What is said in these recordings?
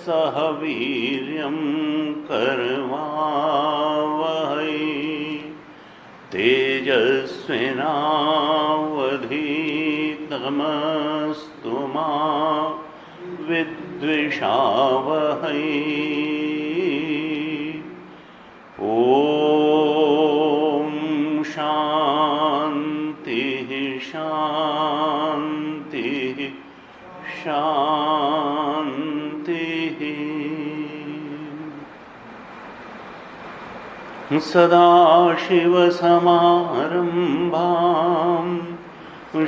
सह वीर्यं करवावहै तेजस्विनावधीतमस्तु मा विद्विषावहै। ॐ शान्तिः शान्तिः शान्तिः। सदाशिवसमारम्भां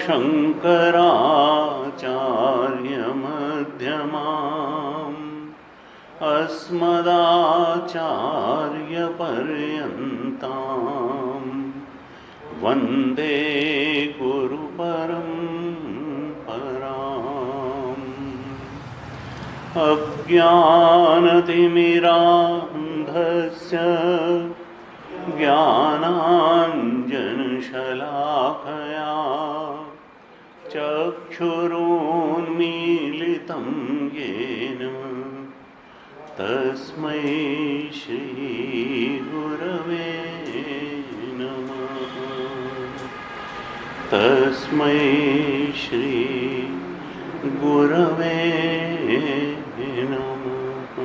शङ्कराचार्यमध्यमाम् अस्मदाचार्यपर्यन्तां वन्दे गुरुपरम्पराम्। अज्ञानतिमिरान्धस्य ज्ञानाञ्जनशलाकया चक्षुरुन्मीलितं येन तस्मै श्रीगुरवे नमः। तस्मै श्रीगुरवे नमः।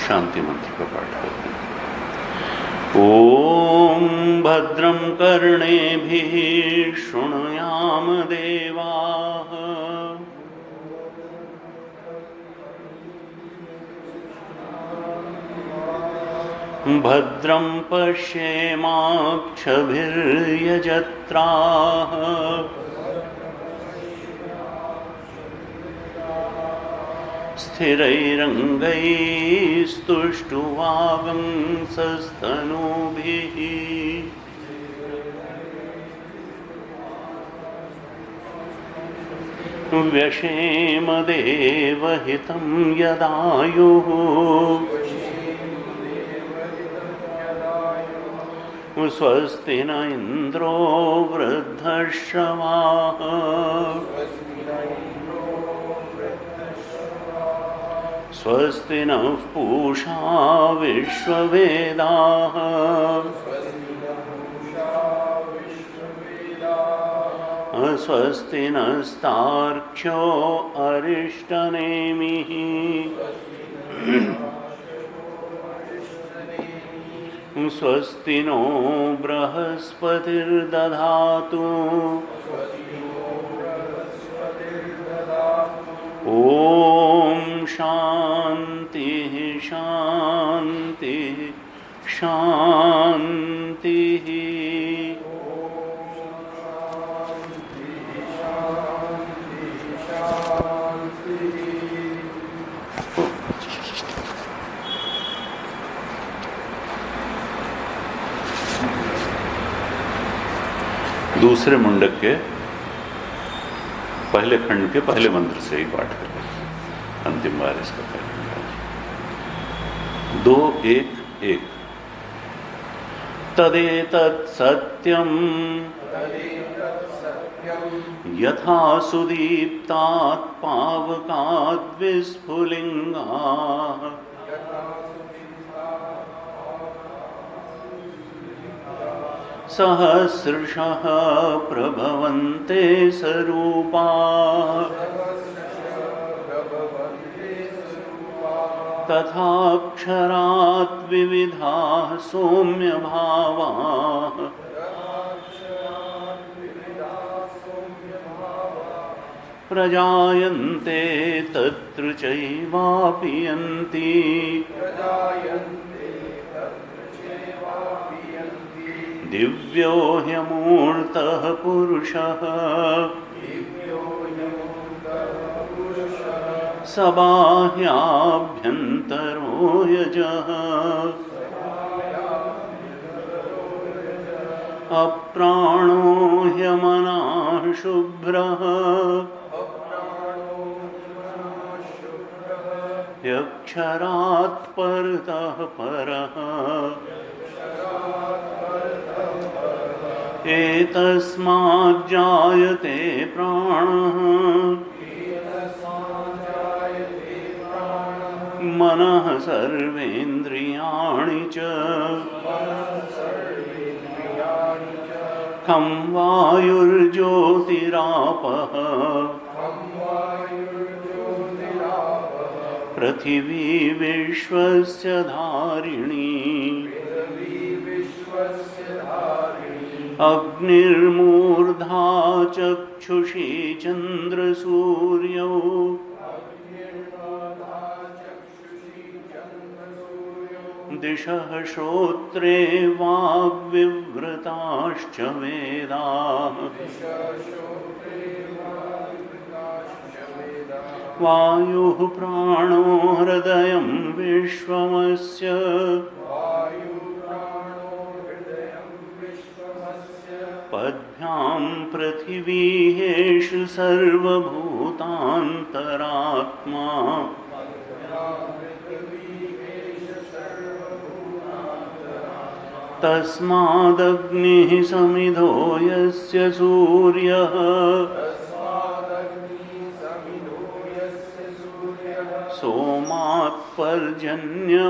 शांति मंत्र का पाठ करते हैं। ओम भद्रं कर्णेभिः शृणुयाम देवाः भद्रं पश्येमाक्षभिर्यजत्राः स्थिरैरङ्गैस्तुष्टुवागंसस्तनूभिः व्यशेम देवहितं यदायुः स्वस्ति न इन्द्रो वृद्धश्रवाः स्वस्ति नः पूषा विश्ववेदाः स्वस्ति नस्तार्क्ष्यो अरिष्टनेमिः स्वस्ति नो बृहस्पतिर्दधातु ॐ शान्तिः शान्तिः शान्तिः। दूसरे मुंडक के पहले खंड के पहले मंत्र से ही पाठ करें। अंतिम बार इसका पहला मंत्र 2-1-1। तदेतत् सत्यं यथा सुदीप्तात् पावकाद् विस्फुलिङ्गाः सहस्रशः प्रभवन्ते सरूपाः तथाक्षरात् विविधाः सौम्यभावाः प्रजायन्ते तत्र चैवापि यन्ति दिव्यो ह्यमूर्तः पुरुषः सबाह्याभ्यन्तरो यजः अप्राणो ह्यमनः शुभ्रः यक्षरात् परतः परः एतस्माज्जायते प्राणः मनः सर्वेन्द्रियाणि च खं वायुर्ज्योतिरापः पृथिवी विश्वस्य धारिणी अग्निर्मूर्धा चक्षुषी चन्द्रसूर्यौ दिशः श्रोत्रे वाग्विवृताश्च वेदाः वायुः प्राणो हृदयं विश्वमस्य पद्भ्यां पृथिवी हेषु सर्वभूतान्तरात्मा तस्मादग्निः समिधो यस्य सूर्यः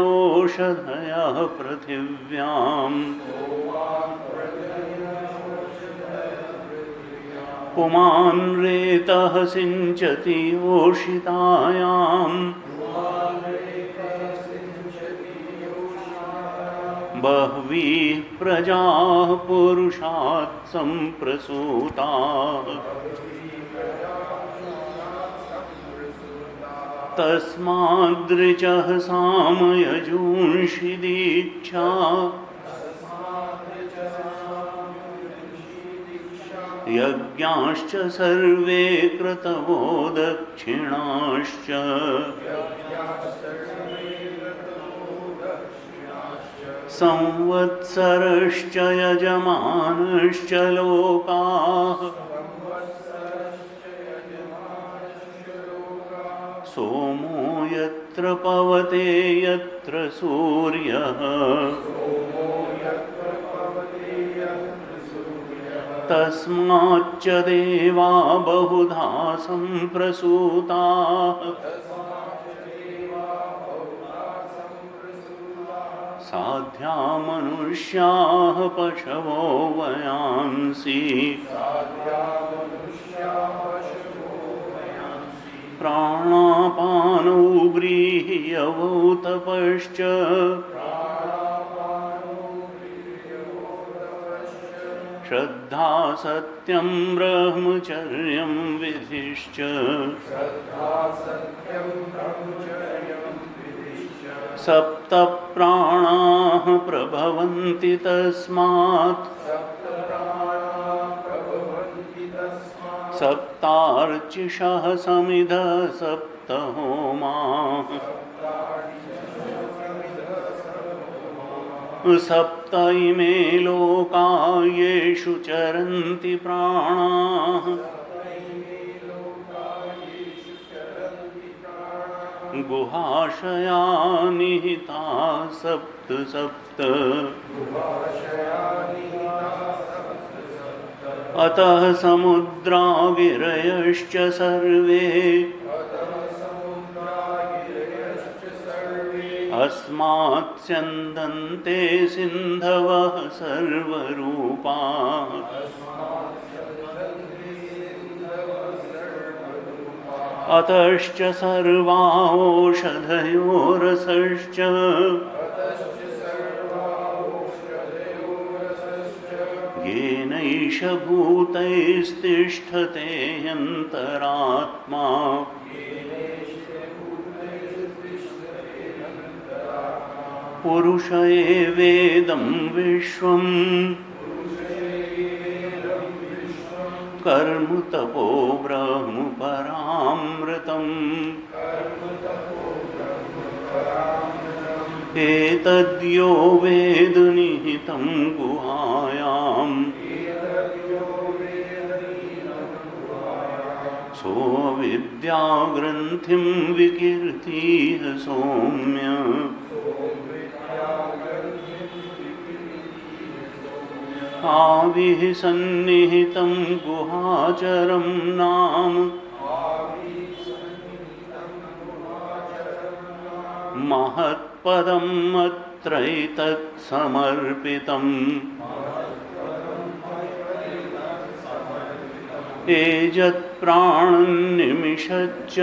सोमात्पर्जन्योषधयः पृथिव्याम् पुमान् रेतः सिञ्चति योषितायाम् बह्वीः प्रजाः पुरुषात् सम्प्रसूताः तस्माद्ऋचः सामयजूंषि दीक्षा यज्ञाश्च सर्वे क्रतवो दक्षिणाश्च संवत्सरश्च यजमानश्च लोकाः सोमो यत्र पवते यत्र सूर्यः तस्माच्च देवा बहुधा सम्प्रसूताः साध्या मनुष्याः पशवो वयांसि प्राणापानौ व्रीह्यवौ तपश्च श्रद्धा सत्यं ब्रह्मचर्यं विधिश्च सप्त प्राणाः प्रभवन्ति तस्मात् सप्तार्चिषः समिधः सप्त होमाः सप्त इमे लोका येषु चरन्ति प्राणाः गुहाशया निहिता सप्त सप्त अतः समुद्रा गिरयश्च सर्वे अस्मात् स्यन्दन्ते सिन्धवः सर्वरूपाः अतश्च सर्वा ओषधयो रसश्च येनैष भूतैस्तिष्ठते यन्तरात्मा पुरुष एवेदं विश्वम् कर्म तपो ब्रह्म परामृतम् एतद्यो वेद निहितं गुहायाम् सोऽविद्याग्रन्थिं विकीर्तिः सौम्य आविः सन्निहितं गुहाचरं नाम महत्पदम् अत्रैतत् समर्पितम् एजत् प्राणन्निमिषच्च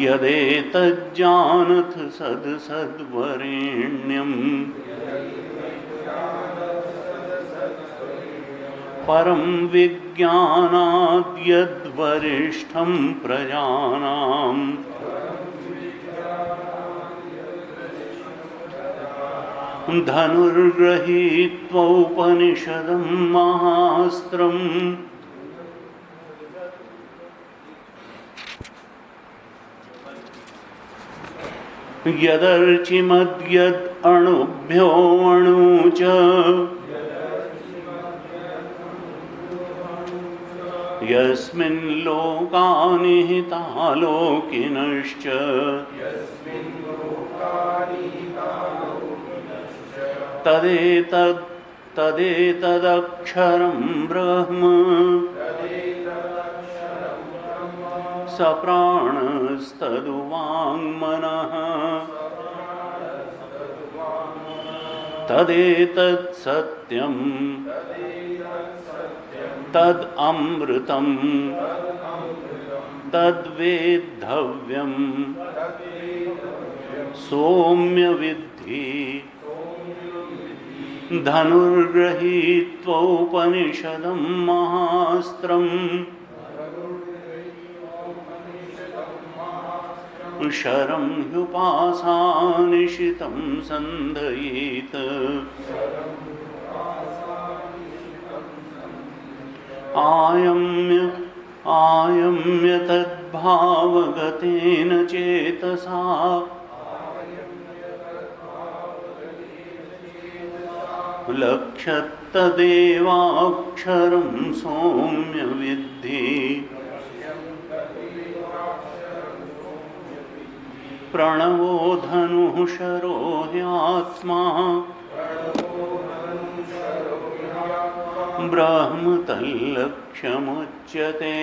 यदेतज्जानथ सद्वरेण्यम् परं विज्ञानाद्यद्वरिष्ठं प्रजानां धनुर्गृहीत्वौपनिषदं महास्त्रम् यदर्चिमद्यद् अणुभ्यो अणु च यस्मिन् लोका निहितालोकिनश्च तदेतदक्षरं ब्रह्म सप्राणस्तदुवाङ्मनः तदेतत् सत्यं तदमृतं तद्वेद्धव्यं सौम्य विद्धि धनुर्गृहीत्वौपनिषदं महास्त्रम् शरं ह्युपासानिशितं सन्धयेत् आयम्य तद्भावगतेन चेतसा लक्ष्यत्तदेवाक्षरं सौम्य विद्धि प्रणवो धनुः शरो ह्यात्मा ब्रह्म तल्लक्ष्यमुच्यते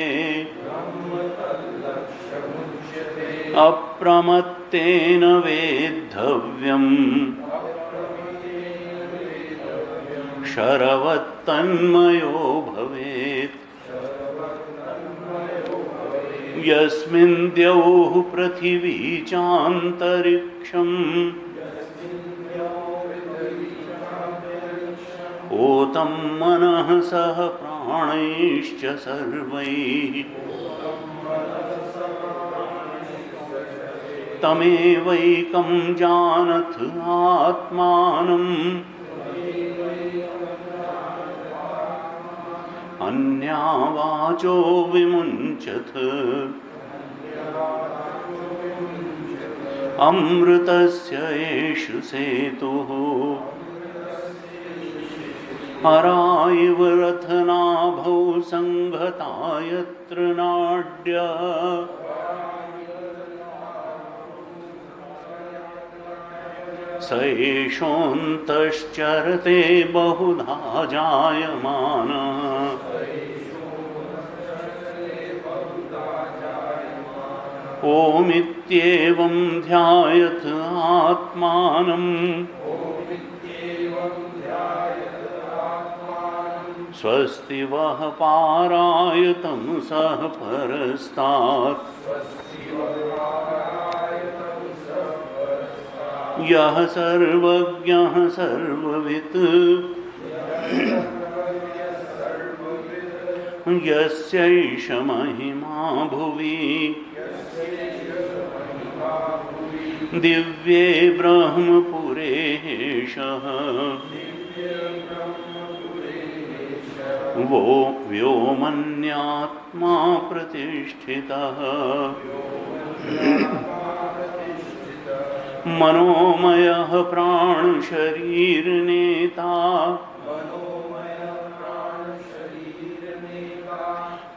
अप्रमत्तेन वेद्धव्यम् शरवत्तन्मयो भवेत् यस्मिन् द्यौः पृथिवी चान्तरिक्षम् ओतं मनः सह प्राणैश्च सर्वैः तमेवैकं जानथ आत्मानम् अन्यावाचो विमुञ्चथ अमृतस्य एषु सेतुः हरायिव रथनाभौ संघता यत्र नाड्या स एषोऽन्तश्चरते बहुधा जायमानः ओमित्येवं ध्यायथ आत्मानं स्वस्ति वः पारायतं सः परस्तात् यः सर्वज्ञः सर्ववित् यस्यैष महिमा भुवि दिव्ये ब्रह्मपुरे हेषः वो व्योमन्यात्मा प्रतिष्ठितः मनोमयः प्राणशरीरनेता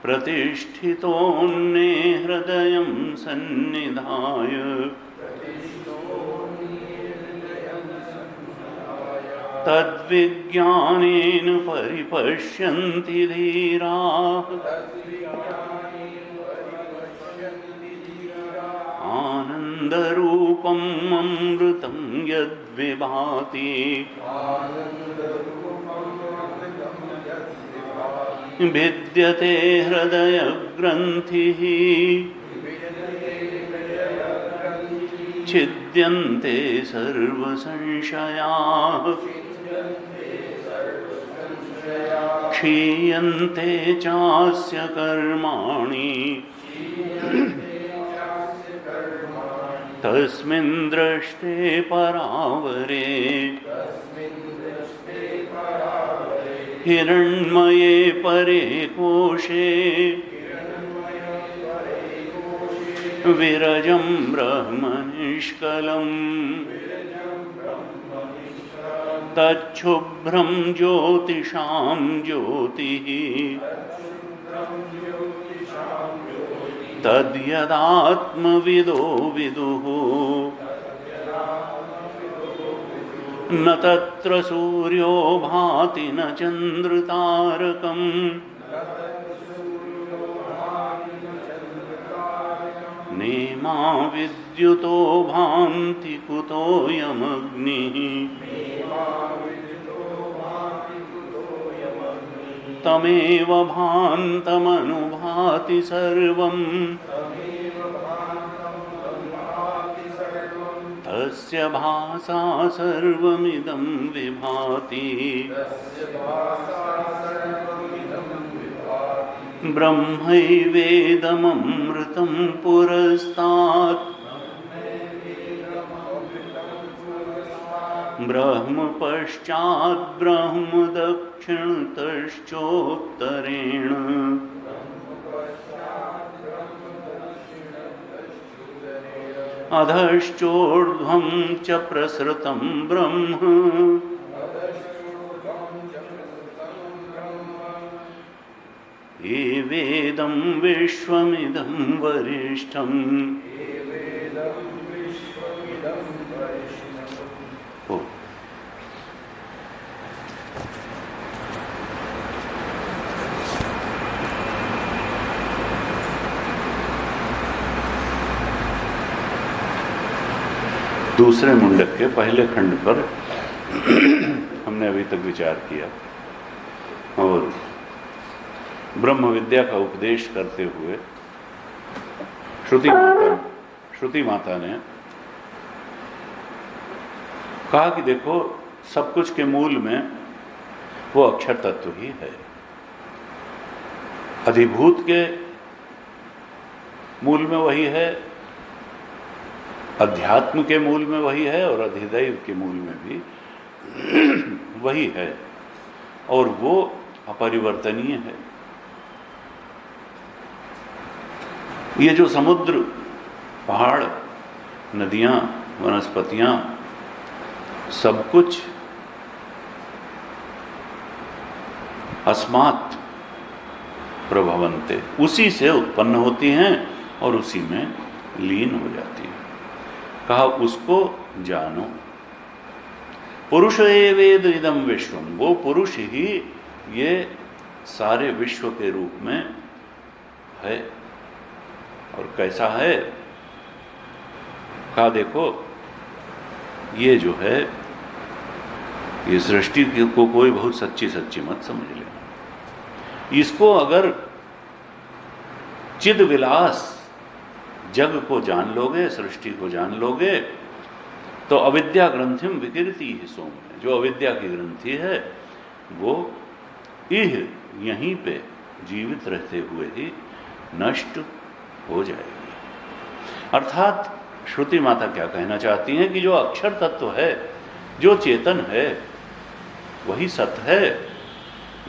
प्रतिष्ठितोऽन्ये हृदयं सन्निधाय तद्विज्ञानेन परिपश्यन्ति धीराः आनन्दरूपम् अमृतं यद्विभाति भिद्यते हृदयग्रन्थिः छिद्यन्ते सर्वसंशयाः क्षीयन्ते चास्य कर्माणि तस्मिन् दृष्टे परावरे हिरण्मये परे कोशे विरजं ब्रह्म निष्कलम् तच्छुभ्रं ज्योतिषां ज्योतिः तद्यदात्मविदो विदुः न तत्र सूर्यो भाति न चन्द्रतारकम् नेमा विद्युतो भान्ति कुतोऽयमग्निः तमेव भान्तमनुभाति सर्वम् तस्य भासा सर्वमिदं विभाति ब्रह्मैवेदममृतं पुरस्तात् ब्रह्म पश्चात् ब्रह्म दक्षिणतश्चोत्तरेण अधश्चोर्ध्वं च प्रसृतं ब्रह्म एवेदं विश्वमिदं वरिष्ठम्। दूसरे मुंडक के पहले खंड पर हमने अभी तक विचार किया और ब्रह्म विद्या का उपदेश करते हुए श्रुति माता ने कहा कि देखो सब कुछ के मूल में वो अक्षर तत्व ही है। अधिभूत के मूल में वही है, अध्यात्म के मूल में वही है और अधिदैव के मूल में भी वही है और वो अपरिवर्तनीय है। ये जो समुद्र, पहाड़, नदियाँ, वनस्पतियाँ सब कुछ अस्मात् प्रभवन्ते, उसी से उत्पन्न होती हैं और उसी में लीन हो जाती हैं। कहा उसको जानो। पुरुष एवेद इदं विश्वम, वो पुरुष ही ये सारे विश्व के रूप में है। और कैसा है? कहा देखो ये जो है ये सृष्टि को कोई बहुत सच्ची सच्ची मत समझ लेना। इसको अगर चिद विलास जग को जान लोगे, सृष्टि को जान लोगे तो अविद्या ग्रंथिम विकृति ही सोम है। जो अविद्या की ग्रंथि है वो यहीं पे जीवित रहते हुए ही नष्ट हो जाएगी। अर्थात श्रुति माता क्या कहना चाहती हैं कि जो अक्षर तत्व है, जो चेतन है, वही सत है,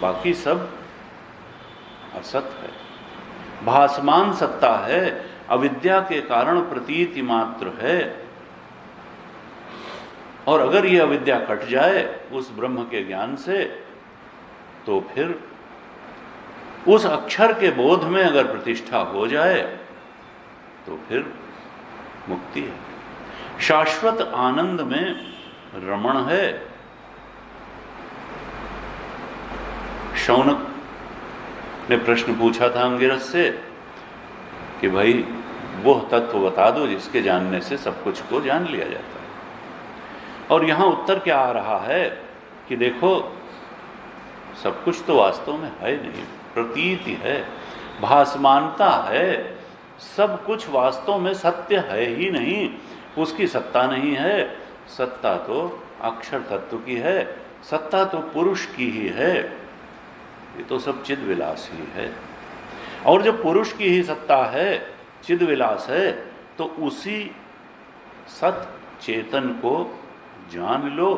बाकी सब असत है। भासमान सत्ता है, अविद्या के कारण प्रतीति मात्र है। और अगर ये अविद्या कट जाए उस ब्रह्म के ज्ञान से तो फिर उस अक्षर के बोध में अगर प्रतिष्ठा हो जाए तो फिर मुक्ति है। शाश्वत आनंद में रमण है शौनक ने प्रश्न पूछा था अंगिरस से कि भाई वो तत्व बता दो जिसके जानने से सब कुछ को जान लिया जाता है। और यहाँ उत्तर क्या आ रहा है कि देखो, सब कुछ तो वास्तव में है नहीं, प्रतीति है, भासमानता है। सब कुछ वास्तव में सत्य है ही नहीं, उसकी सत्ता नहीं है। सत्ता तो अक्षर तत्व की है, सत्ता तो पुरुष की ही है। ये तो सब चिद विलास ही है। और जब पुरुष की ही सत्ता है, चिद विलास है, तो उसी सत चेतन को जान लो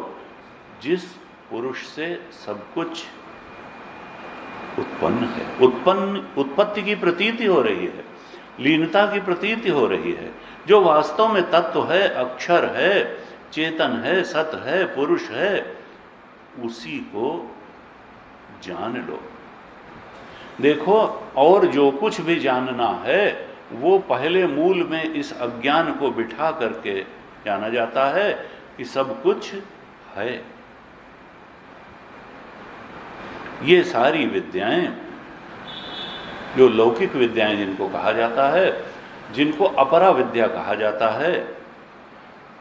जिस पुरुष से सब कुछ उत्पन्न है। उत्पत्ति की प्रतीति हो रही है, लीनता की प्रतीति हो रही है। जो वास्तव में तत्व है, अक्षर है, चेतन है, सत है, पुरुष है, उसी को जान लो। देखो, और जो कुछ भी जानना है वो पहले मूल में इस अज्ञान को बिठा करके जाना जाता है कि सब कुछ है। ये सारी विद्याएं, जो लौकिक विद्याएं जिनको कहा जाता है, जिनको अपरा विद्या कहा जाता है,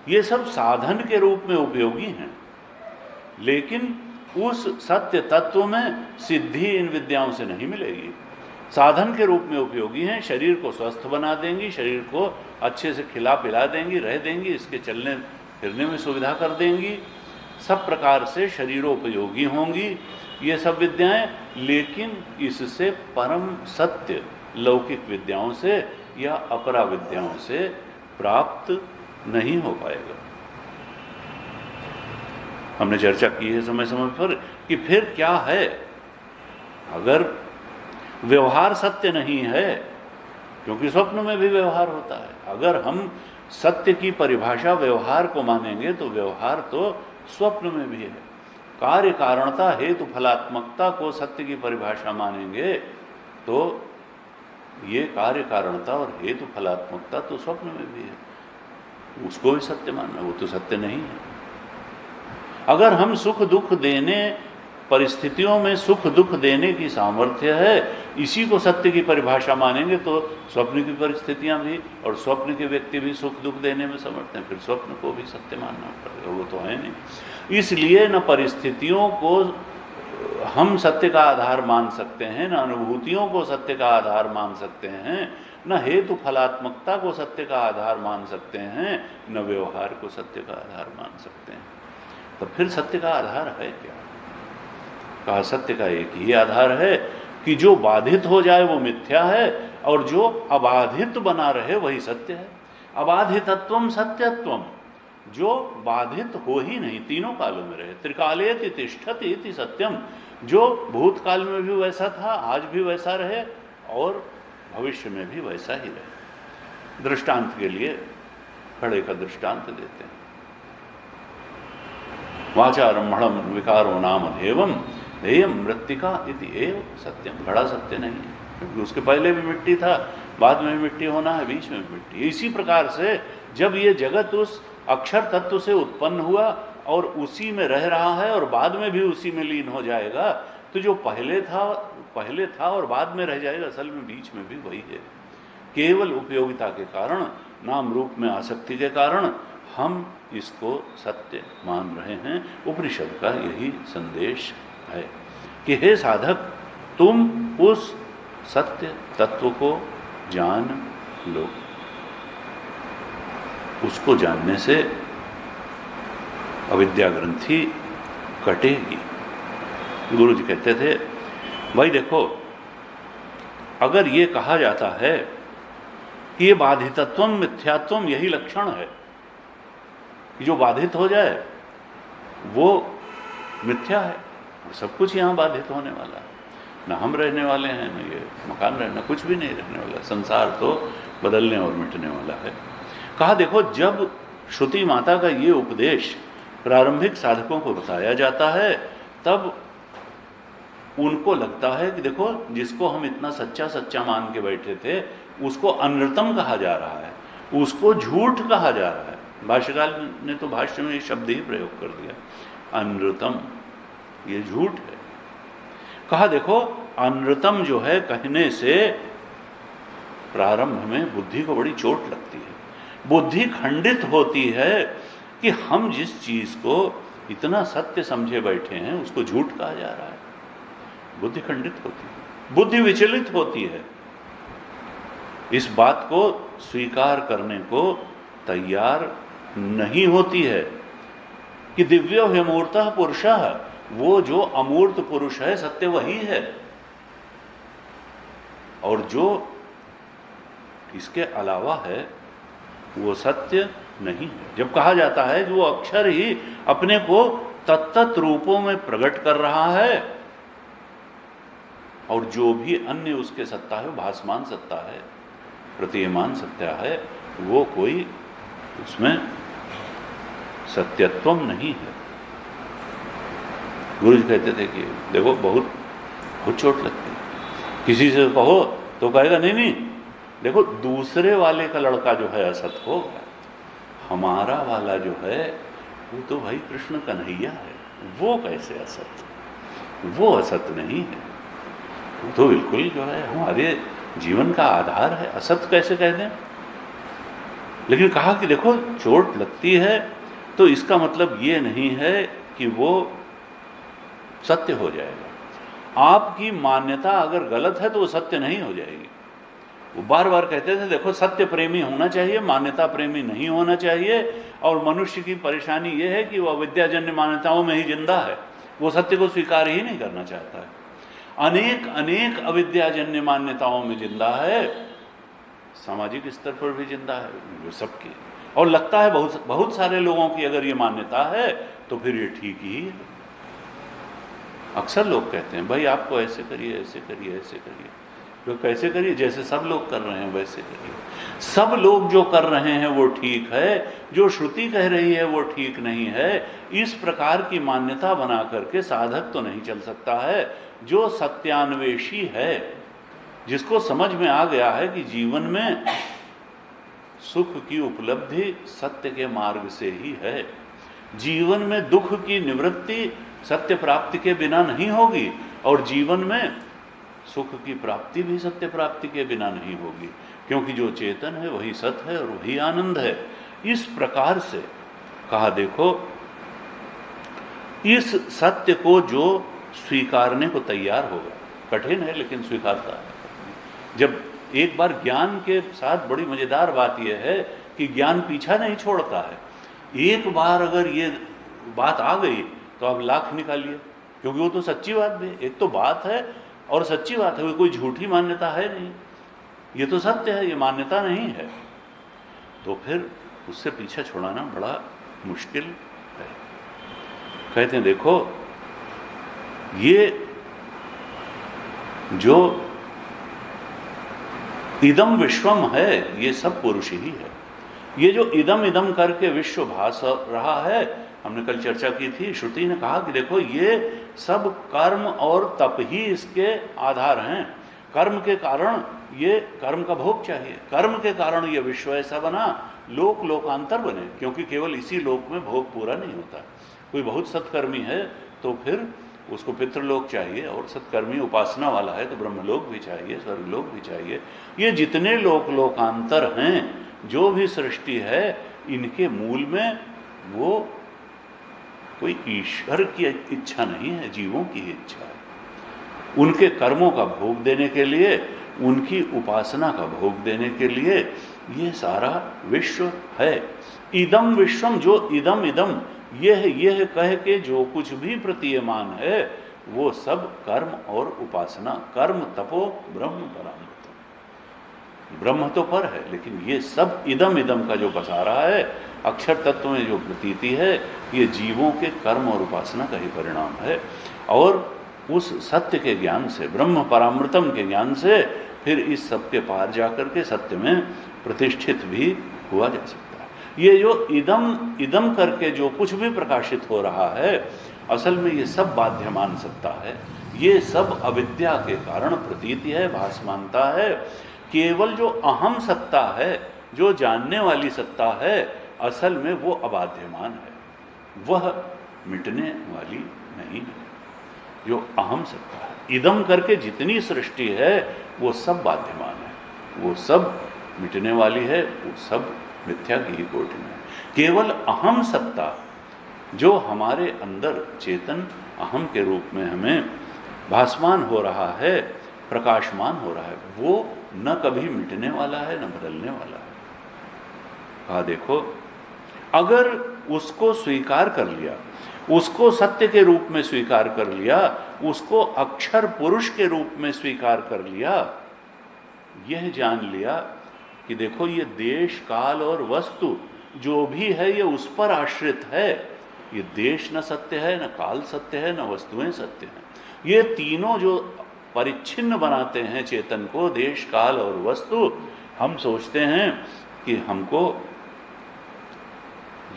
ये सब साधन के रूप में उपयोगी हैं। लेकिन उस सत्य तत्व में सिद्धि इन विद्याओं से नहीं मिलेगी। साधन के रूप में उपयोगी हैं, शरीर को स्वस्थ बना देंगी, शरीर को अच्छे से खिला पिला देंगी, रह देंगी, इसके चलने फिरने में सुविधा कर देंगी, सब प्रकार से शरीरोपयोगी होंगी ये सब विद्याएं। लेकिन इससे परम सत्य लौकिक विद्याओं से या अपरा विद्याओं से प्राप्त नहीं हो पाएगा। हमने चर्चा की है समय समय पर कि फिर क्या है, अगर व्यवहार सत्य नहीं है, क्योंकि स्वप्न में भी व्यवहार होता है। अगर हम सत्य की परिभाषा व्यवहार को मानेंगे तो व्यवहार तो स्वप्न में भी है। कार्य कारणता हेतु फलात्मकता को सत्य की परिभाषा मानेंगे तो ये कार्य कारणता और हेतु फलात्मकता तो स्वप्न में भी है, उसको भी सत्य मानना, वो तो सत्य नहीं है। अगर हम सुख दुख देने, परिस्थितियों में सुख दुख देने की सामर्थ्य है, इसी को सत्य की परिभाषा मानेंगे तो स्वप्न की परिस्थितियां भी और स्वप्न के व्यक्ति भी सुख दुख देने में समर्थ हैं, फिर स्वप्न को भी सत्य मानना पड़ेगा, वो तो है नहीं। इसलिए न परिस्थितियों को हम सत्य का आधार मान सकते हैं, न अनुभूतियों को सत्य का आधार मान सकते हैं, न हेतु फलात्मकता को सत्य का आधार मान सकते हैं, न व्यवहार को सत्य का आधार मान सकते हैं। तो फिर सत्य का आधार है क्या? कहा सत्य का एक ही आधार है कि जो बाधित हो जाए वो मिथ्या है और जो अबाधित बना रहे वही सत्य है। अबाधितत्वम सत्यत्वम, जो बाधित हो ही नहीं, तीनों कालों में रहे। त्रिकालेति तिष्ठति इति सत्यम, जो भूतकाल में भी वैसा था, आज भी वैसा रहे और भविष्य में भी वैसा ही रहे। दृष्टांत के लिए घड़े का दृष्टांत देते हैं। वाचारम्भणम विकारो नाम देवम ध्येयम मृत्तिका इति एव सत्यम। घड़ा सत्य नहीं है, क्योंकि उसके पहले भी मिट्टी था, बाद में भी मिट्टी होना है, बीच में भी मिट्टी। इसी प्रकार से जब ये जगत उस अक्षर तत्व से उत्पन्न हुआ और उसी में रह रहा है और बाद में भी उसी में लीन हो जाएगा, तो जो पहले था और बाद में रह जाएगा, असल में बीच में भी वही है। केवल उपयोगिता के कारण, नाम रूप में आसक्ति के कारण हम इसको सत्य मान रहे हैं। उपनिषद का यही संदेश है कि हे साधक, तुम उस सत्य तत्व को जान लो। उसको जानने से अविद्या ग्रंथि कटेगी। गुरु जी कहते थे, भाई देखो, अगर ये कहा जाता है कि ये बाधितत्वम मिथ्यात्वम, यही लक्षण है कि जो बाधित हो जाए वो मिथ्या है। सब कुछ यहाँ बाधित होने वाला है, न हम रहने वाले हैं, न ये मकान रहना, कुछ भी नहीं रहने वाला। संसार तो बदलने और मिटने वाला है। कहा देखो, जब श्रुति माता का ये उपदेश प्रारंभिक साधकों को बताया जाता है, तब उनको लगता है कि देखो, जिसको हम इतना सच्चा सच्चा मान के बैठे थे, उसको अनृतम कहा जा रहा है, उसको झूठ कहा जा रहा है। भाष्यकार ने तो भाष्य में ये शब्द ही प्रयोग कर दिया, अनृतम, ये झूठ है। कहा देखो अनृतम जो है कहने से प्रारंभ में बुद्धि को बड़ी चोट लगती है, बुद्धि खंडित होती है कि हम जिस चीज को इतना सत्य समझे बैठे हैं उसको झूठ कहा जा रहा है। बुद्धि खंडित होती है, बुद्धि विचलित होती है, इस बात को स्वीकार करने को तैयार नहीं होती है कि दिव्य ह्यमूर्तः पुरुषः, वो जो अमूर्त पुरुष है सत्य वही है, और जो इसके अलावा है वो सत्य नहीं है। जब कहा जाता है कि वो अक्षर ही अपने को तत्त रूपों में प्रकट कर रहा है और जो भी अन्य उसके सत्ता है वो भासमान सत्ता है, प्रतीयमान सत्या है, वो कोई उसमें सत्यत्वम नहीं है। गुरु जी कहते थे कि देखो बहुत चोट लगती है, किसी से कहो तो कहेगा नहीं नहीं देखो दूसरे वाले का लड़का जो है असत होगा, हमारा वाला जो है वो तो भाई कृष्ण कन्हैया है, वो कैसे असत, वो असत नहीं है, वो तो बिल्कुल जो है हमारे जीवन का आधार है, असत कैसे कह दें। लेकिन कहा कि देखो चोट लगती है तो इसका मतलब ये नहीं है कि वो सत्य हो जाएगा। आपकी मान्यता अगर गलत है तो वो सत्य नहीं हो जाएगी। वो बार बार कहते थे देखो सत्य प्रेमी होना चाहिए, मान्यता प्रेमी नहीं होना चाहिए, और मनुष्य की परेशानी ये है कि वो अविद्याजन्य मान्यताओं में ही जिंदा है, वो सत्य को स्वीकार ही नहीं करना चाहता है। अनेक अनेक अविद्याजन्य मान्यताओं में जिंदा है, सामाजिक स्तर पर भी जिंदा है, वो सबकी, और लगता है बहुत सारे लोगों की अगर ये मान्यता है तो फिर ये ठीक ही है। अक्सर लोग कहते हैं भाई आपको ऐसे करिए ऐसे करिए ऐसे करिए, तो कैसे करिए, जैसे सब लोग कर रहे हैं वैसे करिए। सब लोग जो कर रहे हैं वो ठीक है, जो श्रुति कह रही है वो ठीक नहीं है, इस प्रकार की मान्यता बना करके साधक तो नहीं चल सकता है। जो सत्यान्वेषी है, जिसको समझ में आ गया है कि जीवन में सुख की उपलब्धि सत्य के मार्ग से ही है, जीवन में दुख की निवृत्ति सत्य प्राप्ति के बिना नहीं होगी, और जीवन में सुख की प्राप्ति भी सत्य प्राप्ति के बिना नहीं होगी, क्योंकि जो चेतन है वही सत्य है और वही आनंद है। इस प्रकार से कहा देखो इस सत्य को जो स्वीकारने को तैयार होगा, कठिन है लेकिन स्वीकारता है। जब एक बार ज्ञान के साथ बड़ी मजेदार बात यह है कि ज्ञान पीछा नहीं छोड़ता है। एक बार अगर ये बात आ गई तो आप लाख निकालिए, क्योंकि वो तो सच्ची बात भी, एक तो बात है और सच्ची बात है, वो कोई झूठी मान्यता है नहीं, ये तो सत्य है, ये मान्यता नहीं है, तो फिर उससे पीछे छुड़ाना बड़ा मुश्किल है। कहते हैं देखो ये जो इदम विश्वम है ये सब पुरुष ही है। ये जो इदम इदम करके विश्व भास रहा है, हमने कल चर्चा की थी, श्रुति ने कहा कि देखो ये सब कर्म और तप ही इसके आधार हैं। कर्म के कारण ये कर्म का भोग चाहिए, कर्म के कारण ये विश्व ऐसा बना, लोक लोकांतर बने, क्योंकि केवल इसी लोक में भोग पूरा नहीं होता। कोई बहुत सत्कर्मी है तो फिर उसको पितृलोक चाहिए, और सत्कर्मी उपासना वाला है तो ब्रह्मलोक भी चाहिए, स्वर्गलोक भी चाहिए। ये जितने लोक लोकांतर हैं, जो भी सृष्टि है, इनके मूल में वो कोई ईश्वर की इच्छा नहीं है, जीवों की इच्छा है। उनके कर्मों का भोग देने के लिए, उनकी उपासना का भोग देने के लिए ये सारा विश्व है। इदम विश्वम, जो इदम इदम यह कह के जो कुछ भी प्रतीयमान है वो सब कर्म और उपासना, कर्म तपो ब्रह्म परामृतम, ब्रह्म तो पर है, लेकिन ये सब इदम इदम का जो बसा रहा है, अक्षर तत्व में जो प्रतीति है, ये जीवों के कर्म और उपासना का ही परिणाम है। और उस सत्य के ज्ञान से, ब्रह्म परामृतम के ज्ञान से, फिर इस सब के पार जाकर के सत्य में प्रतिष्ठित भी हुआ जा सकता है। ये जो इदम इदम करके जो कुछ भी प्रकाशित हो रहा है, असल में ये सब बाध्यमान सत्ता है, ये सब अविद्या के कारण प्रतीति है, भासमानता है। केवल जो अहम सत्ता है, जो जानने वाली सत्ता है, असल में वो अबाध्यमान है, वह मिटने वाली नहीं है, जो अहम सत्ता है। इदम करके जितनी सृष्टि है वो सब बाध्यमान है, वो सब मिटने वाली है, वो सब मिथ्या की ही कोटि में है। केवल अहम सत्ता जो हमारे अंदर चेतन अहम के रूप में हमें भासमान हो रहा है, प्रकाशमान हो रहा है, वो न कभी मिटने वाला है न बदलने वाला है। कहा देखो, अगर उसको स्वीकार कर लिया, उसको सत्य के रूप में स्वीकार कर लिया, उसको अक्षर पुरुष के रूप में स्वीकार कर लिया, यह जान लिया कि देखो ये देश काल और वस्तु जो भी है ये उस पर आश्रित है। ये देश न सत्य है, न काल सत्य है, न वस्तुएं सत्य हैं। ये तीनों जो परिच्छिन्न बनाते हैं चेतन को, देश काल और वस्तु, हम सोचते हैं कि हमको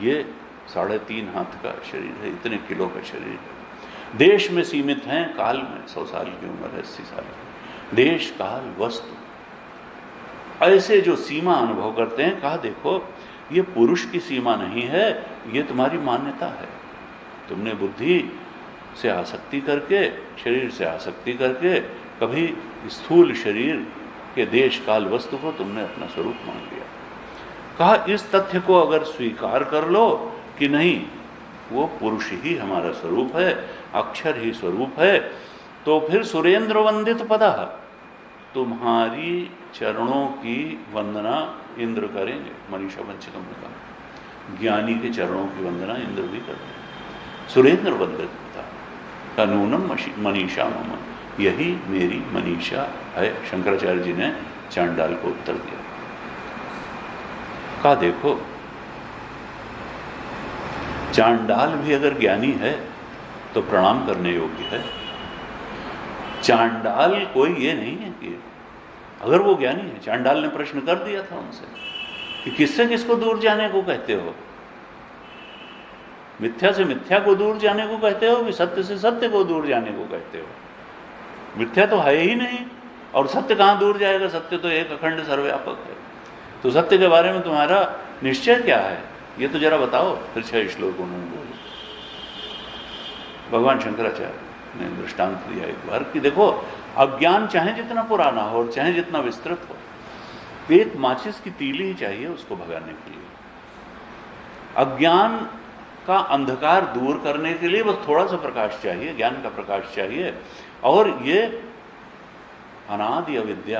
ये 3.5 हाथ का शरीर है, इतने किलो का शरीर है, देश में सीमित हैं, काल में 100 साल की उम्र है, 80 साल की, देश काल वस्तु, ऐसे जो सीमा अनुभव करते हैं। कहा देखो ये पुरुष की सीमा नहीं है, ये तुम्हारी मान्यता है। तुमने बुद्धि से आसक्ति करके, शरीर से आसक्ति करके कभी स्थूल शरीर के देश काल वस्तु को तुमने अपना स्वरूप मान लिया। कहा इस तथ्य को अगर स्वीकार कर लो कि नहीं वो पुरुष ही हमारा स्वरूप है, अक्षर ही स्वरूप है, तो फिर सुरेंद्र वंदित पदा, तुम्हारी चरणों की वंदना इंद्र करेंगे। मनीषा पंचकम में कहा ज्ञानी के चरणों की वंदना इंद्र भी करते हैं। सुरेंद्र वंदित पदा कानूनम मनीषा मम, यही मेरी मनीषा है। शंकराचार्य जी ने चांडाल को उत्तर दिया। कहा देखो चांडाल भी अगर ज्ञानी है तो प्रणाम करने योग्य है। चांडाल कोई ये नहीं है कि अगर वो ज्ञानी है, चांडाल ने प्रश्न कर दिया था उनसे कि किससे किसको दूर जाने को कहते हो, मिथ्या से मिथ्या को दूर जाने को कहते हो कि सत्य से सत्य को दूर जाने को कहते हो? मिथ्या तो है ही नहीं और सत्य कहाँ दूर जाएगा? सत्य तो एक अखंड सर्वव्यापक है। तो सत्य के बारे में तुम्हारा निश्चय क्या है, ये तो जरा बताओ। फिर 6 श्लोक उन्होंने बोले। भगवान शंकराचार्य ने दृष्टांत दिया एक बार कि देखो अज्ञान चाहे जितना पुराना हो और चाहे जितना विस्तृत हो, एक माचिस की तीली ही चाहिए उसको भगाने के लिए। अज्ञान का अंधकार दूर करने के लिए बस थोड़ा सा प्रकाश चाहिए, ज्ञान का प्रकाश चाहिए। और ये अनादि अविद्या,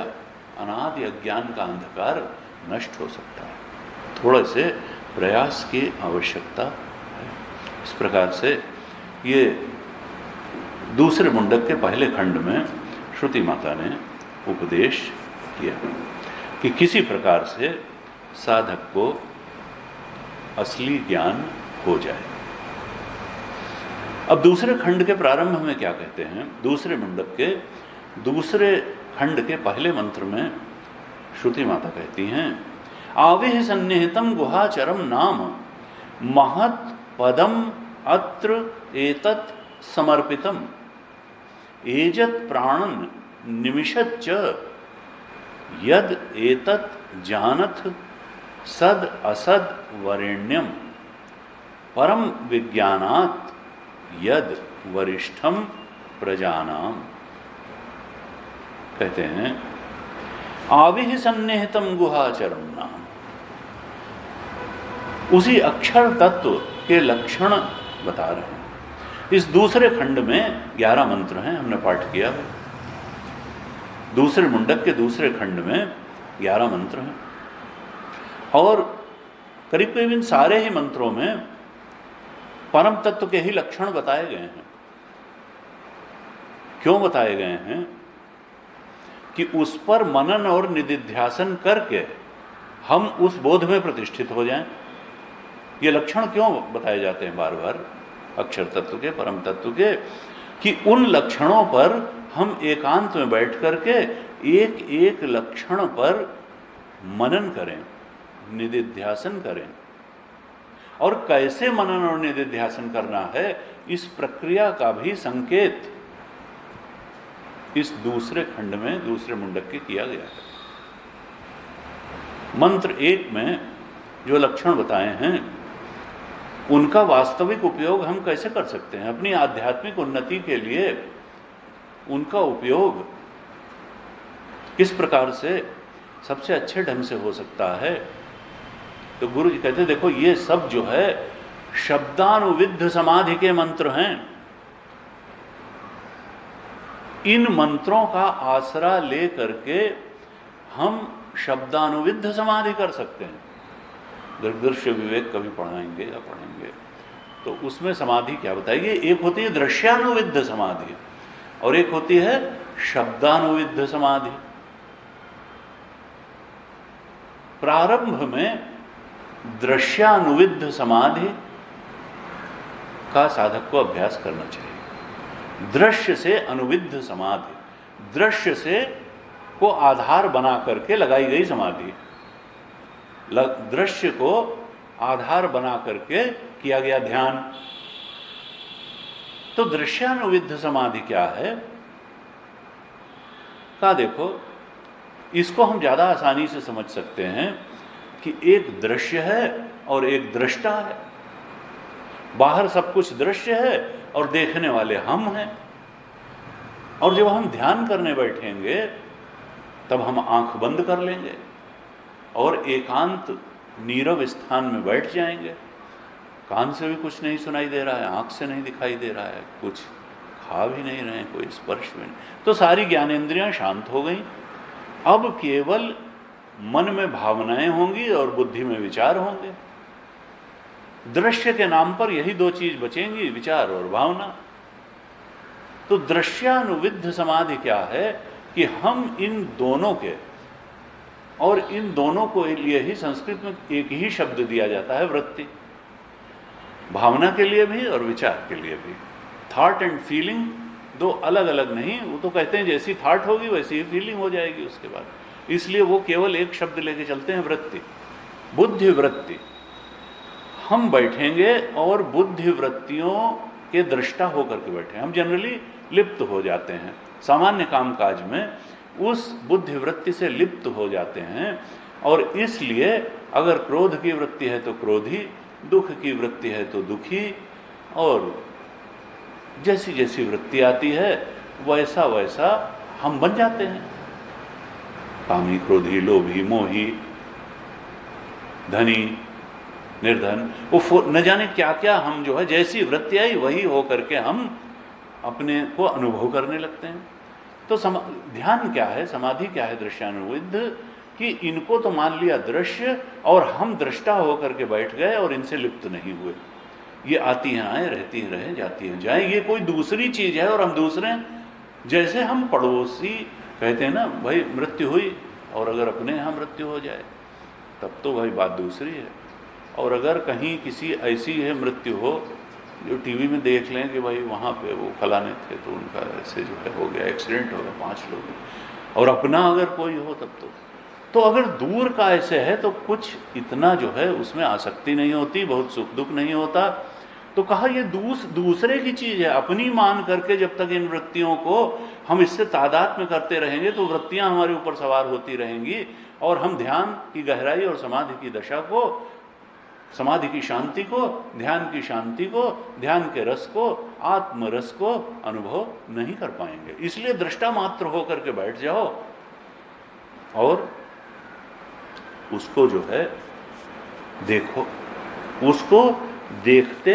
अनादि अज्ञान का अंधकार नष्ट हो सकता है, थोड़े से प्रयास की आवश्यकता है। इस प्रकार से ये दूसरे मुंडक के पहले खंड में श्रुति माता ने उपदेश किया कि किसी प्रकार से साधक को असली ज्ञान हो जाए। अब दूसरे खंड के प्रारंभ में क्या कहते हैं? दूसरे मुंडक के दूसरे खंड के पहले मंत्र में श्रुति माता कहती हैं आविह सन्निहितम गुहाचरम नाम महत् पदम अत्र एतत् समर्पितम एजत् प्राणन निमिषच्च यद एतत् जानथ सद असद वरेण्यम परम विज्ञानात् यद वरिष्ठम प्रजानाम। कहते हैं आविह सन्निहितम गुहाचरम नाम, उसी अक्षर तत्व के लक्षण बता रहे हैं। इस दूसरे खंड में 11 मंत्र हैं, हमने पाठ किया है। दूसरे मुंडक के दूसरे खंड में 11 मंत्र हैं और करीब करीब इन सारे ही मंत्रों में परम तत्व के ही लक्षण बताए गए हैं। क्यों बताए गए हैं? कि उस पर मनन और निदिध्यासन करके हम उस बोध में प्रतिष्ठित हो जाएं। ये लक्षण क्यों बताए जाते हैं बार बार अक्षर तत्व के, परम तत्व के? कि उन लक्षणों पर हम एकांत में बैठ करके एक एक लक्षण पर मनन करें, निदिध्यासन करें। और कैसे मनन और निदिध्यासन करना है, इस प्रक्रिया का भी संकेत इस दूसरे खंड में, दूसरे मुंडक के किया गया है। मंत्र 1 में जो लक्षण बताए हैं उनका वास्तविक उपयोग हम कैसे कर सकते हैं? अपनी आध्यात्मिक उन्नति के लिए उनका उपयोग किस प्रकार से सबसे अच्छे ढंग से हो सकता है। तो गुरु जी कहते देखो ये सब जो है शब्दानुविद्ध समाधि के मंत्र हैं। इन मंत्रों का आसरा ले करके हम शब्दानुविद्ध समाधि कर सकते हैं। दृश्य विवेक कभी पढ़ाएंगे या पढ़ेंगे तो उसमें समाधि क्या बताइए, एक होती है दृश्यानुविद्ध समाधि और एक होती है शब्दानुविद्ध समाधि। प्रारंभ में दृश्यानुविद्ध समाधि का साधक को अभ्यास करना चाहिए। दृश्य से अनुविद्ध समाधि, दृश्य से को आधार बना करके लगाई गई समाधि, दृश्य को आधार बना करके किया गया ध्यान। तो दृश्यानुविद्ध समाधि क्या है का देखो, इसको हम ज्यादा आसानी से समझ सकते हैं कि एक दृश्य है और एक दृष्टा है। बाहर सब कुछ दृश्य है और देखने वाले हम हैं। और जब हम ध्यान करने बैठेंगे तब हम आंख बंद कर लेंगे और एकांत नीरव स्थान में बैठ जाएंगे। कान से भी कुछ नहीं सुनाई दे रहा है, आंख से नहीं दिखाई दे रहा है, कुछ खा भी नहीं रहे, कोई स्पर्श भी नहीं, तो सारी ज्ञानेंद्रियां शांत हो गई। अब केवल मन में भावनाएं होंगी और बुद्धि में विचार होंगे। दृश्य के नाम पर यही दो चीज बचेंगी, विचार और भावना। तो दृश्यानुविद्ध समाधि क्या है कि हम इन दोनों के, और इन दोनों को लिए ही संस्कृत में एक ही शब्द दिया जाता है, वृत्ति। भावना के लिए भी और विचार के लिए भी। थॉट एंड फीलिंग दो अलग अलग नहीं, वो तो कहते हैं जैसी थॉट होगी वैसी ही फीलिंग हो जाएगी उसके बाद, इसलिए वो केवल एक शब्द लेके चलते हैं, वृत्ति, बुद्धि वृत्ति। हम बैठेंगे और बुद्धि वृत्तियों के दृष्टा होकर के बैठे, हम जनरली लिप्त हो जाते हैं सामान्य कामकाज में, उस बुद्धि वृत्ति से लिप्त हो जाते हैं। और इसलिए अगर क्रोध की वृत्ति है तो क्रोधी, दुख की वृत्ति है तो दुखी, और जैसी जैसी वृत्ति आती है वैसा वैसा हम बन जाते हैं। कामी, क्रोधी, लोभी, मोही, धनी, निर्धन, वो न जाने क्या क्या हम जो है, जैसी वृत्ति आई वही हो करके हम अपने को अनुभव करने लगते हैं। तो ध्यान क्या है, समाधि क्या है दृश्यानुविद्ध, कि इनको तो मान लिया दृश्य और हम दृष्टा होकर के बैठ गए और इनसे लिप्त नहीं हुए। ये आती हैं आए, रहती हैं रहे, जाती हैं जाए, ये कोई दूसरी चीज है और हम दूसरे हैं। जैसे हम पड़ोसी कहते हैं ना, भाई मृत्यु हुई, और अगर अपने यहाँ मृत्यु हो जाए तब तो भाई बात दूसरी है। और अगर कहीं किसी ऐसी है मृत्यु हो जो टीवी में देख लें कि भाई वहाँ पे वो फलाने थे तो उनका ऐसे जो है हो गया, एक्सीडेंट हो गया, 5 लोग, और अपना अगर कोई हो तब तो अगर दूर का ऐसे है तो कुछ इतना जो है उसमें आसक्ति नहीं होती, बहुत सुख दुख नहीं होता। तो कहा ये दूसरे की चीज है, अपनी मान करके जब तक इन वृत्तियों को हम इससे तादात्म्य करते रहेंगे तो वृत्तियां हमारे ऊपर सवार होती रहेंगी और हम ध्यान की गहराई और समाधि की दशा को, समाधि की शांति को, ध्यान की शांति को, ध्यान के रस को, आत्म रस को अनुभव नहीं कर पाएंगे। इसलिए दृष्टा मात्र होकर के बैठ जाओ और उसको जो है देखो, उसको देखते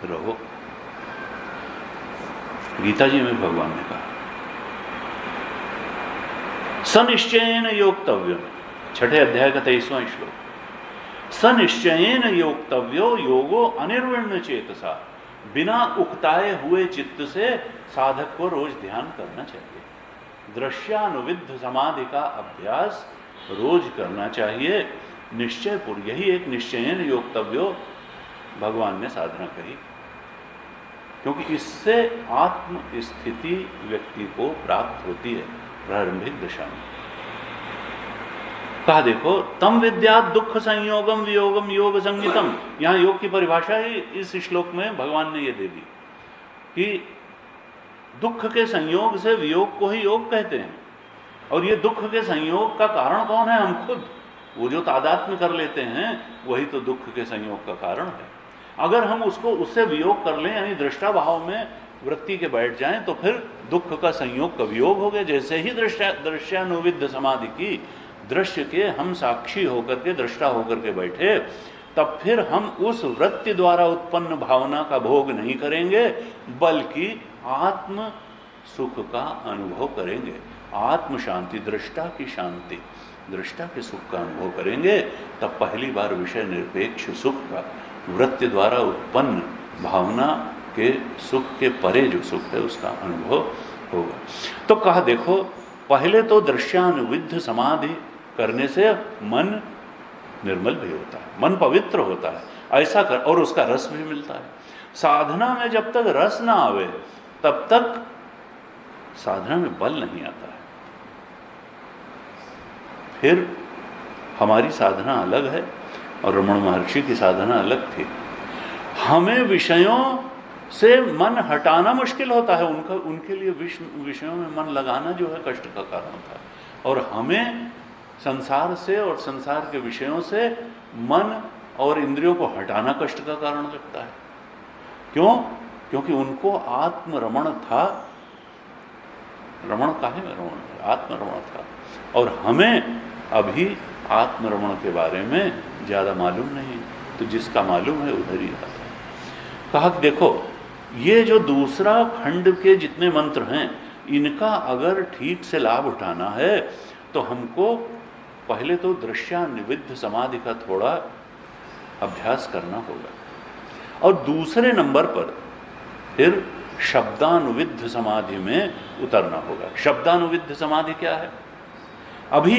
रहो। गीता जी में भगवान ने कहा सनिश्चयेन योक्तव्य, 6 अध्याय का 23वां श्लोक, सनिश्चयेन योक्तव्यो योगो अनिर्विण्ण चेतसा, बिना उकताए हुए चित्त से साधक को रोज ध्यान करना चाहिए। दृश्यानुविद्ध समाधि का अभ्यास रोज करना चाहिए, निश्चयपूर्वक। यही एक निश्चयेन योक्तव्यो भगवान ने साधना कही, क्योंकि इससे आत्म स्थिति व्यक्ति को प्राप्त होती है प्रारंभिक दशा में। कहा देखो तम विद्यात् दुख संयोगम वियोगम योग संगीतम, यहां योग की परिभाषा ही इस श्लोक में भगवान ने ये दे दी कि दुख के संयोग से वियोग को ही योग कहते हैं। और ये दुख के संयोग का कारण कौन है? हम खुद। वो जो तादात्म्य कर लेते हैं वही तो दुख के संयोग का कारण है। अगर हम उसको उससे वियोग कर लें, यानी दृष्टा भाव में वृत्ति के बैठ जाएं तो फिर दुख का संयोग का वियोग हो गया। जैसे ही दृश्यानुविद्ध समाधि की, दृश्य के हम साक्षी होकर के, दृष्टा होकर के बैठे, तब फिर हम उस वृत्ति द्वारा उत्पन्न भावना का भोग नहीं करेंगे, बल्कि आत्म सुख का अनुभव करेंगे, आत्म शांति, दृष्टा की शांति, दृष्टा के सुख का अनुभव करेंगे। तब पहली बार विषय निरपेक्ष सुख का, वृत्ति द्वारा उत्पन्न भावना के सुख के परे जो सुख है उसका अनुभव होगा। तो कहा देखो, पहले तो दृश्यानुविद्ध समाधि करने से मन निर्मल भी होता है, मन पवित्र होता है, ऐसा कर, और उसका रस भी मिलता है। साधना में जब तक रस ना आवे तब तक साधना में बल नहीं आता है। फिर हमारी साधना अलग है और रमण महर्षि की साधना अलग थी। हमें विषयों से मन हटाना मुश्किल होता है, उनके लिए विषयों में मन लगाना जो है कष्ट का कारण होता है, और हमें संसार से और संसार के विषयों से मन और इंद्रियों को हटाना कष्ट का कारण लगता है। क्यों? क्योंकि उनको आत्मरमण था, रमण काहे में रमण, आत्मरमण था, और हमें अभी आत्मरमण के बारे में ज़्यादा मालूम नहीं, तो जिसका मालूम है उधर ही आता है। कहा कि देखो, ये जो दूसरा खंड के जितने मंत्र हैं, इनका अगर ठीक से लाभ उठाना है तो हमको पहले तो दृश्यानुविद्ध समाधि का थोड़ा अभ्यास करना होगा, और दूसरे नंबर पर फिर शब्दानुविद्ध समाधि में उतरना होगा। शब्दानुविद्ध समाधि क्या है? अभी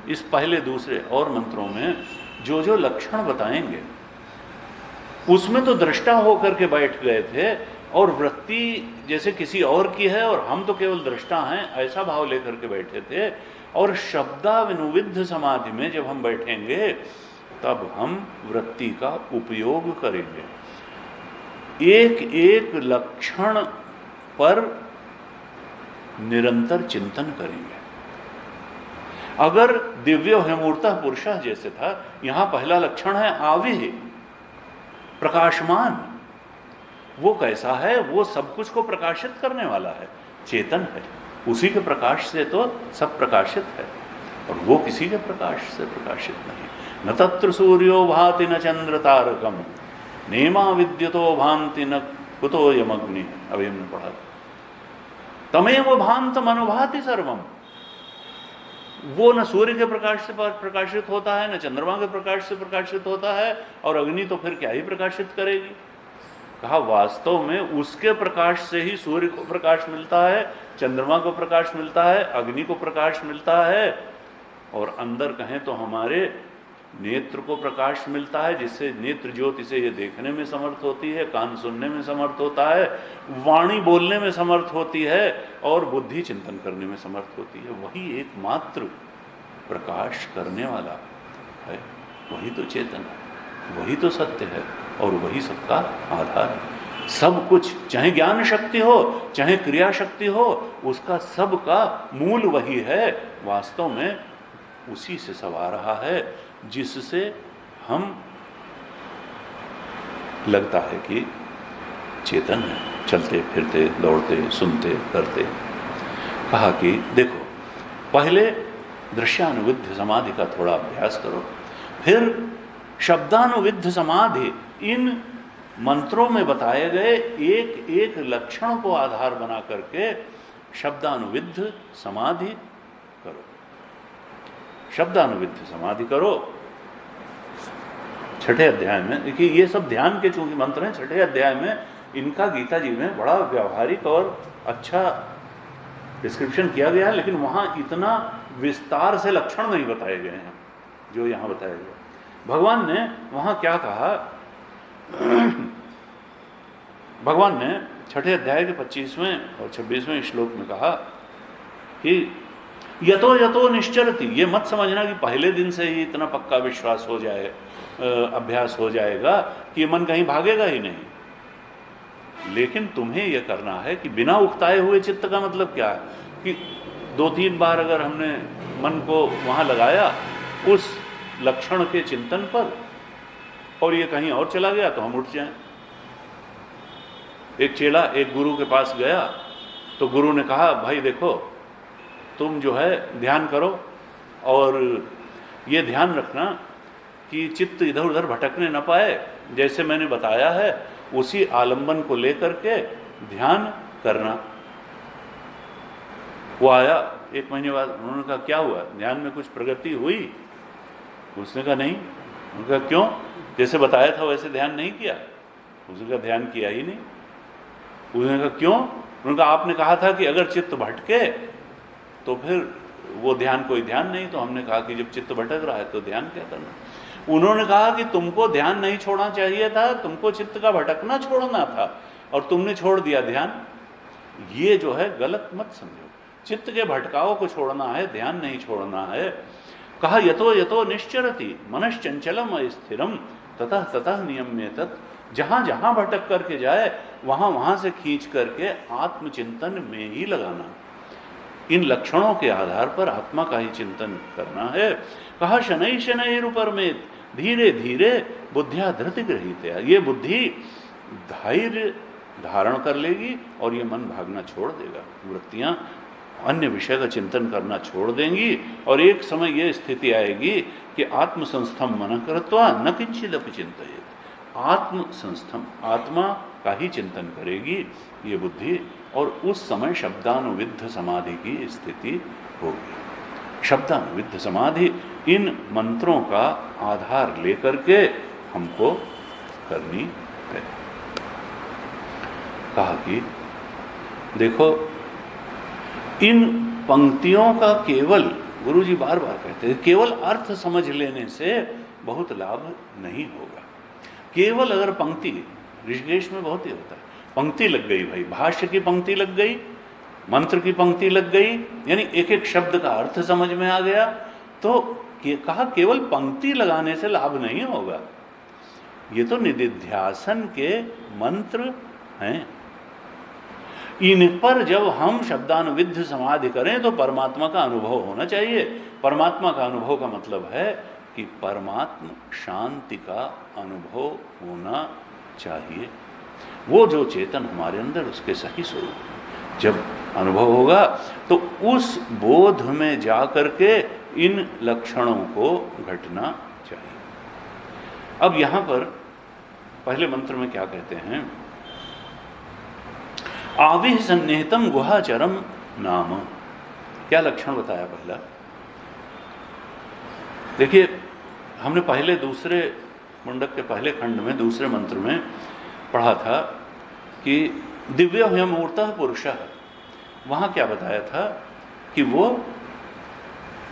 इस पहले दूसरे और मंत्रों में जो जो लक्षण बताएंगे, उसमें तो दृष्टा होकर के बैठ गए थे, और वृत्ति जैसे किसी और की है और हम तो केवल दृष्टा हैं, ऐसा भाव लेकर के बैठे थे। और शब्दानुविद्ध समाधि में जब हम बैठेंगे तब हम वृत्ति का उपयोग करेंगे, एक एक लक्षण पर निरंतर चिंतन करेंगे। अगर दिव्यो हेमूर्तः पुरुषः जैसे था, यहां पहला लक्षण है आविः, प्रकाशमान। वो कैसा है? वो सब कुछ को प्रकाशित करने वाला है, चेतन है, उसी के प्रकाश से तो सब प्रकाशित है, और वो किसी के प्रकाश से प्रकाशित नहीं। न तत्र सूर्यो भाति न चंद्र तारकम, नेमा विद्युतो भांति न कुतो यमग्नि। अभी हमने पढ़ा, तमेव भांतम अनुभाति सर्वम। वो न सूर्य के प्रकाश से प्रकाशित होता है, न चंद्रमा के प्रकाश से प्रकाशित होता है, और अग्नि तो फिर क्या ही प्रकाशित करेगी। कहा वास्तव में उसके प्रकाश से ही सूर्य को प्रकाश मिलता है, चंद्रमा को प्रकाश मिलता है, अग्नि को प्रकाश मिलता है, और अंदर कहें तो हमारे नेत्र को प्रकाश मिलता है, जिससे नेत्र ज्योति से ये देखने में समर्थ होती है, कान सुनने में समर्थ होता है, वाणी बोलने में समर्थ होती है, और बुद्धि चिंतन करने में समर्थ होती है। वही एकमात्र प्रकाश करने वाला है, वही तो चेतन है, वही तो सत्य है, और वही सबका आधार है। सब कुछ, चाहे ज्ञान शक्ति हो, चाहे क्रिया शक्ति हो, उसका सबका मूल वही है। वास्तव में उसी से सब आ रहा है, जिससे हम लगता है कि चेतन है, चलते फिरते दौड़ते सुनते करते। कहा कि देखो, पहले दृश्यानुविद्ध समाधि का थोड़ा अभ्यास करो, फिर शब्दानुविद्ध समाधि इन मंत्रों में बताए गए एक एक लक्षण को आधार बना करके शब्दानुविद्ध समाधि करो। शब्दानुविद्ध समाधि करो। छठे अध्याय में देखिए, ये सब ध्यान के चूंकि मंत्र हैं, छठे अध्याय में इनका गीता जी में बड़ा व्यवहारिक और अच्छा डिस्क्रिप्शन किया गया है, लेकिन वहाँ इतना विस्तार से लक्षण नहीं बताए गए हैं जो यहाँ बताया गया। भगवान ने वहाँ क्या कहा? भगवान ने छठे अध्याय के 25वें और 26वें श्लोक में कहा कि यतो यतो निश्चरति। ये मत समझना कि पहले दिन से ही इतना पक्का विश्वास हो जाए, अभ्यास हो जाएगा कि ये मन कहीं भागेगा ही नहीं। लेकिन तुम्हें यह करना है कि बिना उकताए हुए चित्त का मतलब क्या है कि 2-3 बार अगर हमने मन को वहाँ लगाया उस लक्षण के चिंतन पर, और ये कहीं और चला गया तो हम उठ जाएं। एक चेला एक गुरु के पास गया तो गुरु ने कहा, भाई देखो तुम जो है ध्यान करो और ये ध्यान रखना कि चित्त इधर उधर भटकने न पाए, जैसे मैंने बताया है उसी आलंबन को लेकर के ध्यान करना। वो आया 1 महीने बाद, उन्होंने कहा क्या हुआ, ध्यान में कुछ प्रगति हुई? उसने कहा नहीं। उन्होंने कहा क्यों, जैसे बताया था वैसे ध्यान नहीं किया? उसने कहा ध्यान किया ही नहीं। उसने कहा क्यों? उन्होंने कहा आपने कहा था कि अगर चित्त भटके तो फिर वो ध्यान कोई ध्यान नहीं। तो हमने कहा कि जब चित्त भटक रहा है तो ध्यान क्या करना। उन्होंने कहा कि तुमको ध्यान नहीं छोड़ना चाहिए था, तुमको चित्त का भटकना छोड़ना था और तुमने छोड़ दिया ध्यान। ये जो है गलत मत समझो, चित्त के भटकाव को छोड़ना है, ध्यान नहीं छोड़ना है। कहा यतो यतो निश्चरति मनश्चंचलम अस्थिरम ततः ततः नियम्येतत्। जहाँ जहाँ भटक करके जाए वहाँ वहाँ से खींच करके आत्मचिंतन में ही लगाना। इन लक्षणों के आधार पर आत्मा का ही चिंतन करना है। कहा शनै शनैरुपरमेत, धीरे धीरे बुद्धिया धृति गृहीत। ये बुद्धि धैर्य धारण कर लेगी और ये मन भागना छोड़ देगा, वृत्तियाँ अन्य विषय का चिंतन करना छोड़ देंगी और एक समय ये स्थिति आएगी कि आत्मसंस्थम मन कृत्वा न किंचिदपि चिंतयेत्। आत्मसंस्थम, आत्मा का ही चिंतन करेगी ये बुद्धि और उस समय शब्दानुविद्ध समाधि की स्थिति होगी। शब्दानुविद्ध समाधि इन मंत्रों का आधार लेकर के हमको करनी है। कहा कि देखो इन पंक्तियों का केवल, गुरुजी बार बार कहते हैं, केवल अर्थ समझ लेने से बहुत लाभ नहीं होगा। केवल अगर पंक्ति, ऋषिकेश में बहुत ही होता है, पंक्ति लग गई भाई, भाष्य की पंक्ति लग गई, मंत्र की पंक्ति लग गई, यानी एक एक शब्द का अर्थ समझ में आ गया, तो कहा केवल पंक्ति लगाने से लाभ नहीं होगा। ये तो निदिध्यासन के मंत्र हैं। इन पर जब हम शब्दानुविद्ध समाधि करें तो परमात्मा का अनुभव होना चाहिए। परमात्मा का अनुभव का मतलब है कि परमात्मा शांति का अनुभव होना चाहिए। वो जो चेतन हमारे अंदर, उसके सही स्वरूप जब अनुभव होगा तो उस बोध में जा करके इन लक्षणों को घटना चाहिए। अब यहां पर पहले मंत्र में क्या कहते हैं, आविह सन्निहितम गुहाचरम नाम। क्या लक्षण बताया पहला? देखिए हमने पहले दूसरे मुंडक के पहले खंड में दूसरे मंत्र में पढ़ा था कि दिव्य ह्यमूर्तः पुरुषः। वहाँ क्या बताया था कि वो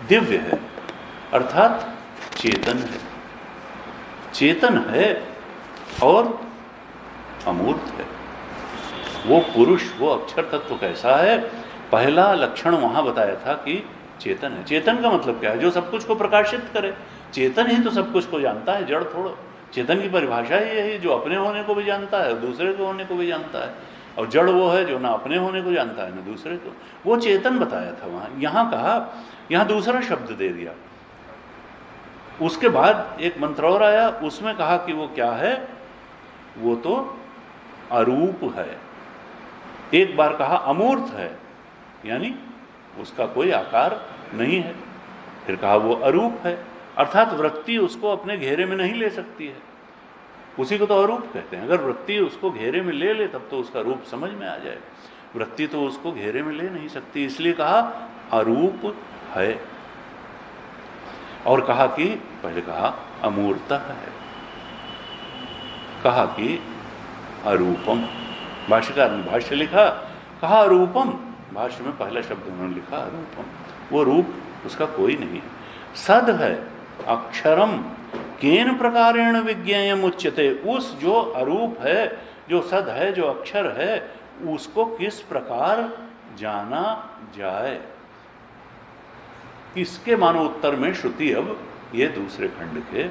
दिव्य है अर्थात चेतन है, चेतन है और अमूर्त है। वो पुरुष, वो अक्षर तत्व कैसा है? पहला लक्षण वहाँ बताया था कि चेतन है। चेतन का मतलब क्या है? जो सब कुछ को प्रकाशित करे। चेतन ही तो सब कुछ को जानता है, जड़ थोड़ा। चेतन की परिभाषा ही यही, जो अपने होने को भी जानता है, दूसरे के होने को भी जानता है। और जड़ वो है जो ना अपने होने को जानता है ना दूसरे को। वो चेतन बताया था वहाँ। यहाँ कहा, यहाँ दूसरा शब्द दे दिया। उसके बाद एक मंत्र और आया, उसमें कहा कि वो क्या है? वो तो अरूप है। एक बार कहा अमूर्त है, यानी उसका कोई आकार नहीं है। फिर कहा वो अरूप है, अर्थात वृत्ति उसको अपने घेरे में नहीं ले सकती है। उसी को तो अरूप कहते हैं। अगर वृत्ति उसको घेरे में ले ले तब तो उसका रूप समझ में आ जाए। वृत्ति तो उसको घेरे में ले नहीं सकती, इसलिए कहा अरूप है। और कहा कि पहले कहा अमूर्त है, कहा कि अरूपम। भाष्यकार ने भाष्य लिखा, कहा अरूपम। भाष्य में पहला शब्द उन्होंने लिखा अरूपम। वो रूप उसका कोई नहीं है। सद है, अक्षरम केन प्रकारेण विज्ञेयम उच्यते। उस जो अरूप है, जो सद है, जो अक्षर है, उसको किस प्रकार जाना जाए, इसके मानो उत्तर में श्रुति अब ये दूसरे खंड के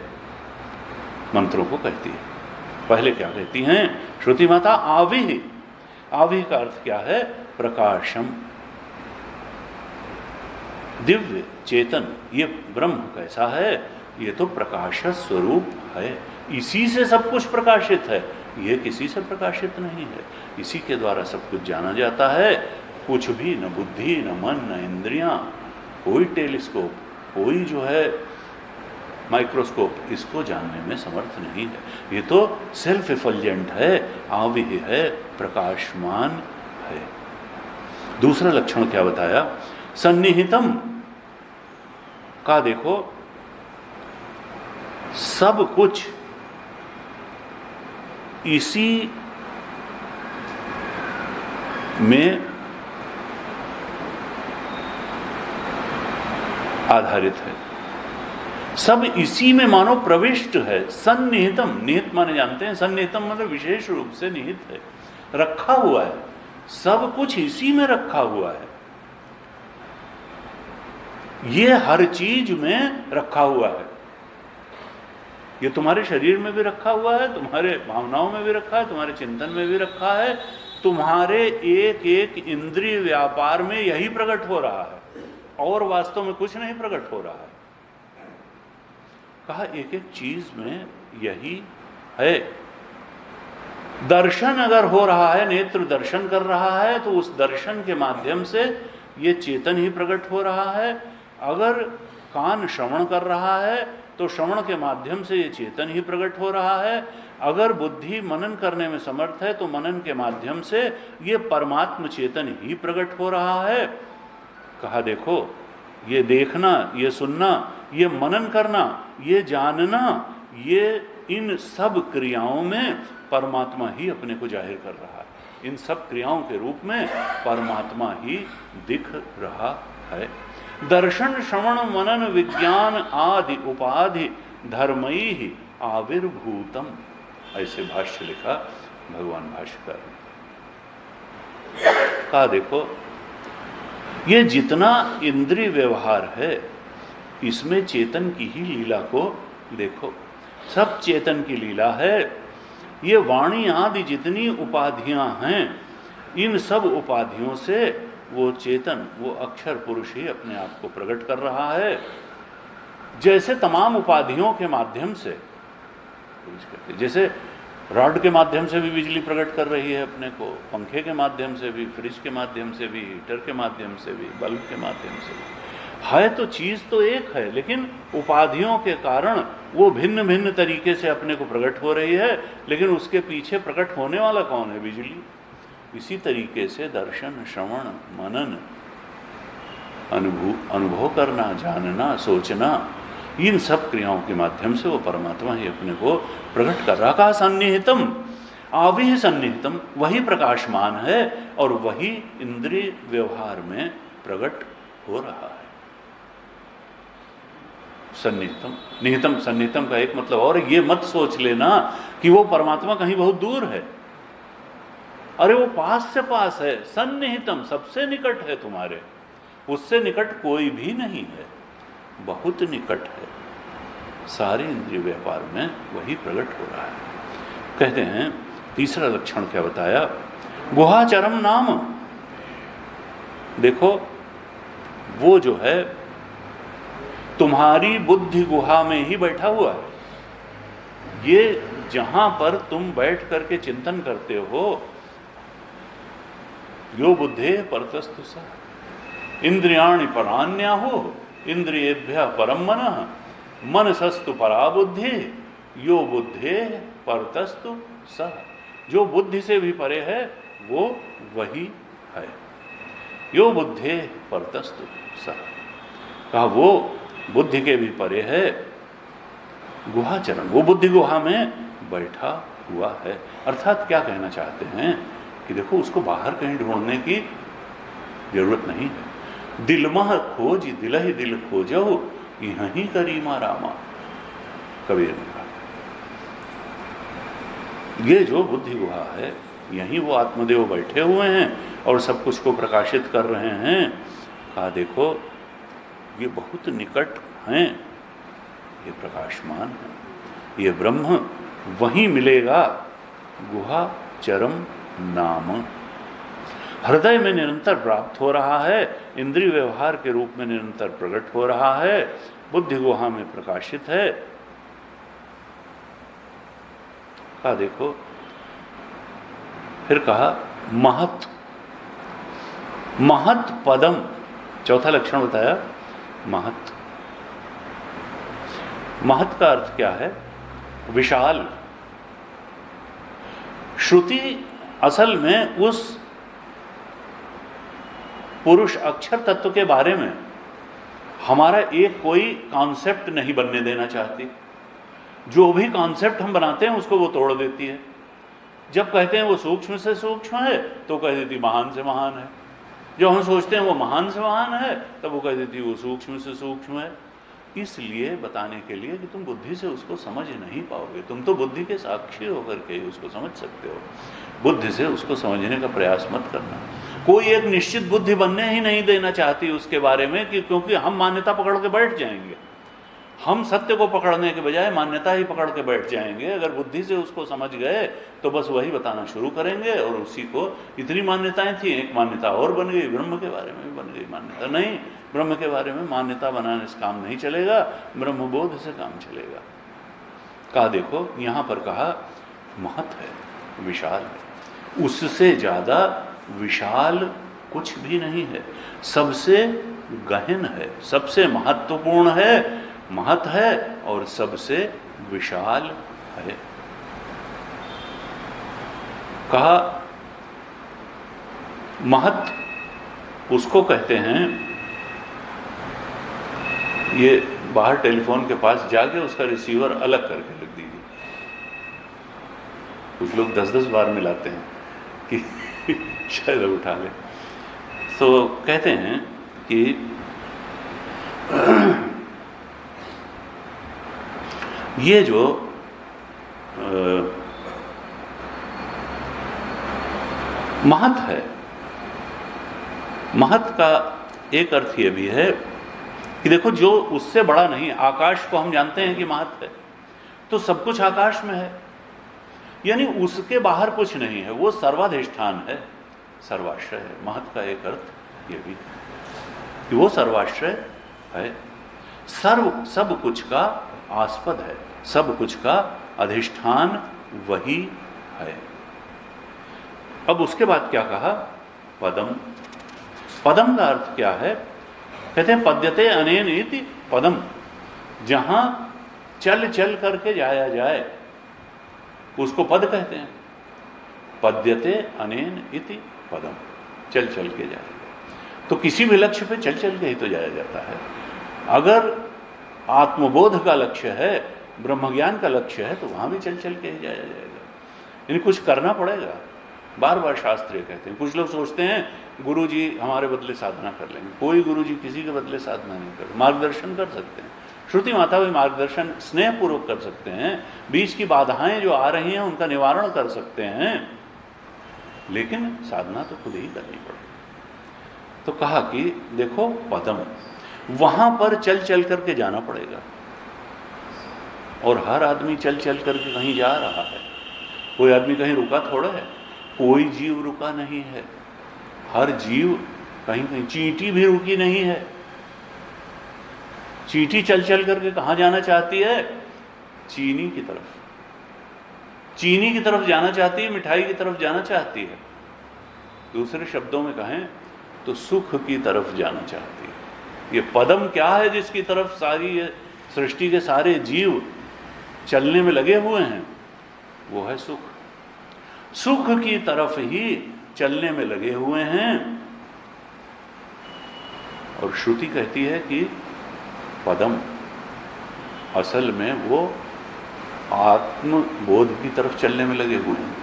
मंत्रों को कहती है। पहले क्या कहती हैं श्रुति माता? आविह। आविह का अर्थ क्या है? प्रकाशम, दिव्य चेतन। ये ब्रह्म कैसा है? ये तो प्रकाश स्वरूप है, इसी से सब कुछ प्रकाशित है। ये किसी से प्रकाशित नहीं है। इसी के द्वारा सब कुछ जाना जाता है। कुछ भी, न बुद्धि, न मन, न इंद्रियां, कोई टेलीस्कोप, कोई जो है माइक्रोस्कोप इसको जानने में समर्थ नहीं है। ये तो सेल्फ इफल्जेंट है, आविह है, प्रकाशमान है। दूसरा लक्षण क्या बताया? सन्निहितम का देखो, सब कुछ इसी में आधारित है, सब इसी में मानो प्रविष्ट है। सन्निहितम, निहित माने जानते हैं, सन्निहितम मतलब विशेष रूप से निहित है, रखा हुआ है, सब कुछ इसी में रखा हुआ है। ये हर चीज में रखा हुआ है। ये तुम्हारे शरीर में भी रखा हुआ है, तुम्हारे भावनाओं में भी रखा है, तुम्हारे चिंतन में भी रखा है, तुम्हारे एक एक इंद्रिय व्यापार में यही प्रकट हो रहा है, और वास्तव में कुछ नहीं प्रकट हो रहा है। कहा एक एक चीज में यही है। दर्शन अगर हो रहा है, नेत्र दर्शन कर रहा है, तो उस दर्शन के माध्यम से ये चेतन ही प्रकट हो रहा है। अगर कान श्रवण कर रहा है तो श्रवण के माध्यम से ये चेतन ही प्रकट हो रहा है। अगर बुद्धि मनन करने में समर्थ है तो मनन के माध्यम से ये परमात्म चेतन ही प्रकट हो रहा है। कहा देखो, ये देखना, ये सुनना, ये मनन करना, ये जानना, ये इन सब क्रियाओं में परमात्मा ही अपने को जाहिर कर रहा है। इन सब क्रियाओं के रूप में परमात्मा ही दिख रहा है। दर्शन श्रवण मनन विज्ञान आदि उपाधि धर्मई ही आविर्भूतम, ऐसे भाष्य लिखा भगवान भाष्यकार ने। कहा देखो, ये जितना इंद्रिय व्यवहार है इसमें चेतन की ही लीला को देखो, सब चेतन की लीला है। ये वाणी आदि जितनी उपाधियां हैं, इन सब उपाधियों से वो चेतन, वो अक्षर पुरुष ही अपने आप को प्रकट कर रहा है। जैसे तमाम उपाधियों के माध्यम से, जैसे रॉड के माध्यम से भी बिजली प्रकट कर रही है अपने को, पंखे के माध्यम से भी, फ्रिज के माध्यम से भी, हीटर के माध्यम से भी, बल्ब के माध्यम से भी है। तो चीज तो एक है, लेकिन उपाधियों के कारण वो भिन्न भिन्न तरीके से अपने को प्रकट हो रही है। लेकिन उसके पीछे प्रकट होने वाला कौन है? बिजली। इसी तरीके से दर्शन श्रवण मनन, अनुभव करना, जानना, सोचना, इन सब क्रियाओं के माध्यम से वो परमात्मा ही अपने को प्रकट कर रहा। कहा सन्निहितम, आविह सन्निहितम, वही प्रकाशमान है और वही इंद्रिय व्यवहार में प्रकट हो रहा है। सन्निहितम, निहितम, सन्निहितम का एक मतलब और, ये मत सोच लेना कि वो परमात्मा कहीं बहुत दूर है। अरे वो पास से पास है। सन्निहितम, सबसे निकट है तुम्हारे, उससे निकट कोई भी नहीं है, बहुत निकट है। सारे इंद्रिय व्यापार में वही प्रकट हो रहा है। कहते हैं तीसरा लक्षण क्या बताया? गुहाचरम नाम। देखो, वो जो है तुम्हारी बुद्धि गुहा में ही बैठा हुआ है। ये जहां पर तुम बैठ करके चिंतन करते हो, यो बुद्धे परतस्तु सा इंद्रियाणि परान्याहो इंद्रियेभ्यः परम मनः मनसस्तु परा बुद्धि यो बुद्धे परतस्तु सा। जो बुद्धि से भी परे है वो वही है। यो बुद्धे परतस्तु सा, कहा वो बुद्धि के भी परे है। गुहाचरण, वो बुद्धि गुहा में बैठा हुआ है। अर्थात क्या कहना चाहते हैं कि देखो, उसको बाहर कहीं ढूंढने की जरूरत नहीं है। दिलमह खोज दिलहि दिल खोजो यहीं करीमा रामा, कबीर ने कहा। ये जो बुद्धि गुहा है, यहीं वो आत्मदेव बैठे हुए हैं और सब कुछ को प्रकाशित कर रहे हैं। कहा देखो, ये बहुत निकट हैं, ये प्रकाशमान है, ये ब्रह्म वहीं मिलेगा। गुहा चरम नाम हृदय में निरंतर प्राप्त हो रहा है, इंद्रिय व्यवहार के रूप में निरंतर प्रकट हो रहा है, बुद्धि गुहा में प्रकाशित है। कहा देखो, फिर कहा महत, महत पदम, चौथा लक्षण बताया महत। महत का अर्थ क्या है? विशाल। श्रुति असल में उस पुरुष अक्षर तत्व के बारे में हमारा एक कोई कॉन्सेप्ट नहीं बनने देना चाहती। जो भी कॉन्सेप्ट हम बनाते हैं उसको वो तोड़ देती है। जब कहते हैं वो सूक्ष्म से सूक्ष्म है तो कह देती महान से महान है। जो हम सोचते हैं वो महान से महान है तब वो कह देती वो सूक्ष्म से सूक्ष्म है। इसलिए बताने के लिए कि तुम बुद्धि से उसको समझ नहीं पाओगे। तुम तो बुद्धि के साक्षी होकर के उसको समझ सकते हो, बुद्धि से उसको समझने का प्रयास मत करना। कोई एक निश्चित बुद्धि बनने ही नहीं देना चाहती उसके बारे में कि क्योंकि हम मान्यता पकड़ के बैठ जाएंगे। हम सत्य को पकड़ने के बजाय मान्यता ही पकड़ के बैठ जाएंगे। अगर बुद्धि से उसको समझ गए तो बस वही बताना शुरू करेंगे और उसी को, इतनी मान्यताएं थी, एक मान्यता और बन गई, ब्रह्म के बारे में भी बन गई मान्यता। नहीं, ब्रह्म के बारे में मान्यता बनाने से काम नहीं चलेगा, ब्रह्मबोध से काम चलेगा। कहा देखो यहाँ पर कहा महत है, विशाल है, उससे ज़्यादा विशाल कुछ भी नहीं है, सबसे गहन है, सबसे महत्वपूर्ण है, महत है और सबसे विशाल है। कहा महत उसको कहते हैं, ये बाहर टेलीफोन के पास जाके उसका रिसीवर अलग करके रख दीजिए। कुछ लोग 10-10 बार मिलाते हैं कि शायद उठा ले। तो कहते हैं कि ये जो महत है, महत का एक अर्थ ये भी है कि देखो जो उससे बड़ा नहीं, आकाश को हम जानते हैं कि महत है, तो सब कुछ आकाश में है, यानी उसके बाहर कुछ नहीं है, वो सर्वाधिष्ठान है, सर्वाश्रय है। महत का एक अर्थ ये भी कि वो सर्वाश्रय है, सब कुछ का आस्पद है, सब कुछ का अधिष्ठान वही है। अब उसके बाद क्या कहा? पदम। पदम का अर्थ क्या है? कहते हैं पद्यते अनेन इति पदम, जहां चल चल करके जाया जाए उसको पद कहते हैं। पद्यते अनेन इति पदम, चल चल के जाएगा। तो किसी भी लक्ष्य पे चल चल के ही तो जाया जाता है। अगर आत्मबोध का लक्ष्य है, ब्रह्मज्ञान का लक्ष्य है, तो वहां भी चल चल के ही जाया जाएगा, यानी कुछ करना पड़ेगा। बार बार शास्त्र कहते हैं, कुछ लोग सोचते हैं गुरुजी हमारे बदले साधना कर लेंगे। कोई गुरुजी किसी के बदले साधना नहीं कर, मार्गदर्शन कर सकते हैं। श्रुति माता भी मार्गदर्शन स्नेहपूर्वक कर सकते हैं, बीच की बाधाएं जो आ रही हैं उनका निवारण कर सकते हैं, लेकिन साधना तो खुद ही करनी पड़ेगी। तो कहा कि देखो पदम, वहां पर चल चल करके जाना पड़ेगा, और हर आदमी चल चल करके कहीं जा रहा है। कोई आदमी कहीं रुका थोड़ा है, कोई जीव रुका नहीं है, हर जीव कहीं कहीं, चींटी भी रुकी नहीं है। चींटी चल चल करके कहाँ जाना चाहती है? चीनी की तरफ, चीनी की तरफ जाना चाहती है, मिठाई की तरफ जाना चाहती है। दूसरे शब्दों में कहें तो सुख की तरफ जाना चाहती है। ये पदम क्या है जिसकी तरफ सारी सृष्टि के सारे जीव चलने में लगे हुए हैं? वो है सुख। सुख की तरफ ही चलने में लगे हुए हैं। और श्रुति कहती है कि पदम असल में वो आत्मबोध की तरफ चलने में लगे हुए हैं।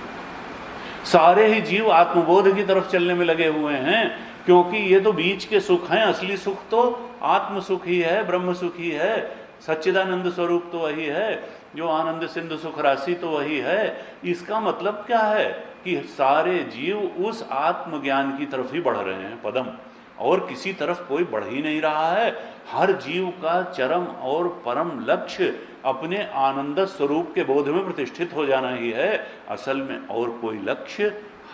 सारे ही जीव आत्मबोध की तरफ चलने में लगे हुए हैं, क्योंकि ये तो बीच के सुख हैं। असली सुख तो आत्म सुख ही है, ब्रह्म सुख ही है, सच्चिदानंद स्वरूप तो वही है, जो आनंद सिंधु सुख राशि तो वही है। इसका मतलब क्या है कि सारे जीव उस आत्मज्ञान की तरफ ही बढ़ रहे हैं, पदम, और किसी तरफ कोई बढ़ ही नहीं रहा है। हर जीव का चरम और परम लक्ष्य अपने आनंद स्वरूप के बोध में प्रतिष्ठित हो जाना ही है। असल में और कोई लक्ष्य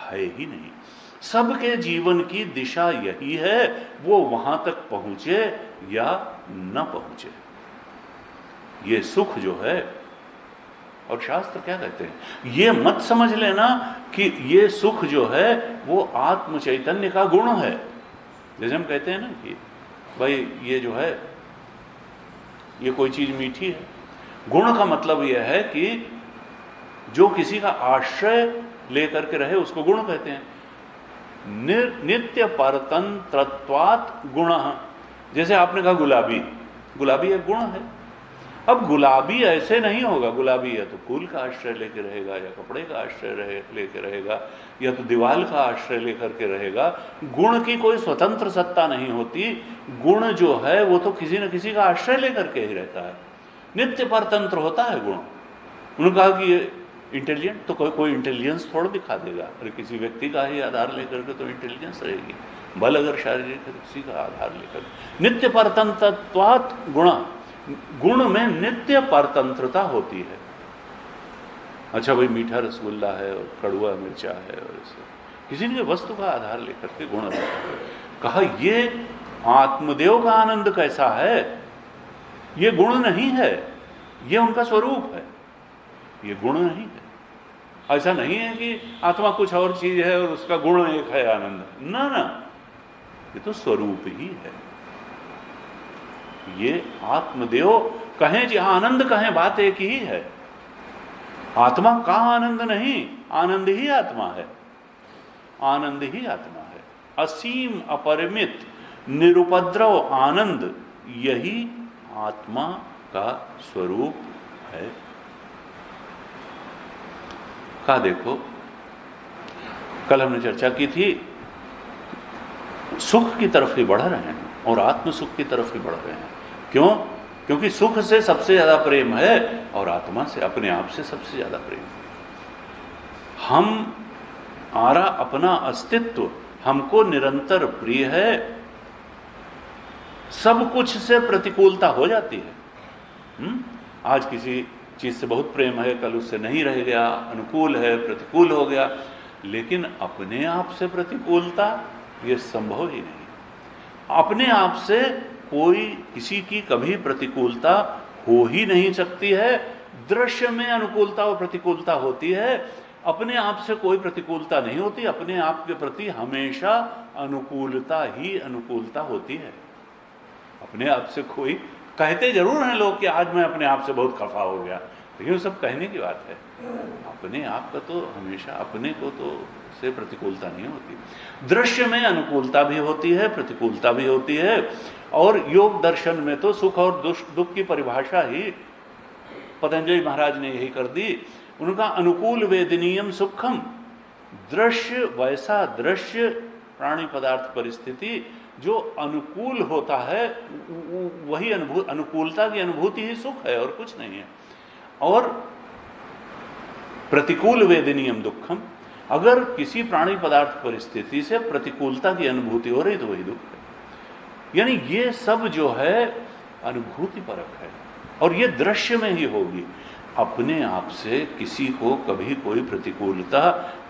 है ही नहीं। सबके जीवन की दिशा यही है, वो वहां तक पहुंचे या न पहुंचे। ये सुख जो है और शास्त्र क्या कहते हैं, ये मत समझ लेना कि ये सुख जो है वो आत्म चैतन्य का गुण है। जैसे हम कहते हैं ना कि भाई ये जो है ये कोई चीज मीठी है, गुण का मतलब यह है कि जो किसी का आश्रय लेकर के रहे उसको गुण कहते हैं। नित्य परतंत्रत्वात् गुण, जैसे आपने कहा गुलाबी, गुलाबी एक गुण है। अब गुलाबी ऐसे नहीं होगा, गुलाबी या तो फूल का आश्रय लेके रहेगा, या कपड़े का आश्रय लेके रहेगा, या तो दीवाल का आश्रय लेकर के रहेगा। गुण की कोई स्वतंत्र सत्ता नहीं होती, गुण जो है वो तो किसी न किसी का आश्रय लेकर के ही रहता है। नित्य परतंत्र होता है गुण। उन्होंने कहा कि ये इंटेलिजेंट, तो कोई इंटेलिजेंस थोड़ा दिखा देगा, अरे किसी व्यक्ति का ही आधार लेकर के तो इंटेलिजेंस रहेगी। बल अगर शारीरिक है तो किसी का आधार लेकर। नित्य परतंत्रत्वात् गुण, गुण में नित्य परतंत्रता होती है। अच्छा भाई मीठा रसगुल्ला है और कड़वा मिर्चा है और किसी ने वस्तु का आधार लेकर के गुण रहता है। कहा ये आत्मदेव का आनंद कैसा है, ये गुण नहीं है, ये उनका स्वरूप है, ये गुण नहीं है। ऐसा नहीं है कि आत्मा कुछ और चीज है और उसका गुण एक है आनंद, ना ना, ये तो स्वरूप ही है। ये आत्मदेव कहें जी आनंद कहें, बात एक ही है। आत्मा का आनंद नहीं, आनंद ही आत्मा है, आनंद ही आत्मा है। असीम अपरिमित निरुपद्रव आनंद, यही आत्मा का स्वरूप है। का देखो कल हमने चर्चा की थी, सुख की तरफ ही बढ़ रहे हैं और आत्म सुख की तरफ ही बढ़ रहे हैं। क्यों? क्योंकि सुख से सबसे ज्यादा प्रेम है और आत्मा से, अपने आप से सबसे ज्यादा प्रेम है। हमारा अपना अस्तित्व हमको निरंतर प्रिय है, सब कुछ से प्रतिकूलता हो जाती है। आज किसी चीज से बहुत प्रेम है, कल उससे नहीं रह गया, अनुकूल है, प्रतिकूल हो गया, लेकिन अपने आप से प्रतिकूलता ये संभव ही नहीं। अपने आप से कोई किसी की कभी प्रतिकूलता हो ही नहीं सकती है। दृश्य में अनुकूलता और प्रतिकूलता होती है, अपने आप से कोई प्रतिकूलता नहीं होती। अपने आप के प्रति हमेशा अनुकूलता ही अनुकूलता होती है। अपने आप से कोई, कहते जरूर हैं लोग कि आज मैं अपने आप से बहुत खफा हो गया, लेकिन वो सब कहने की बात है। अपने आप का तो हमेशा अपने को तो से प्रतिकूलता नहीं होती। दृश्य में अनुकूलता भी होती है, प्रतिकूलता भी होती है। और योग दर्शन में तो सुख और दुख की परिभाषा ही पतंजलि महाराज ने यही कर दी। उनका अनुकूल वेदनीयम सुखम, दृश्य वैसा दृश्य प्राणी पदार्थ परिस्थिति जो अनुकूल होता है वही अनुकूलता की अनुभूति ही सुख है और कुछ नहीं है। और प्रतिकूल वेदनीयम दुखम, अगर किसी प्राणी पदार्थ परिस्थिति से प्रतिकूलता की अनुभूति हो रही तो वही दुख है। यानी ये सब जो है अनुभूति परक है और ये दृश्य में ही होगी। अपने आप से किसी को कभी कोई प्रतिकूलता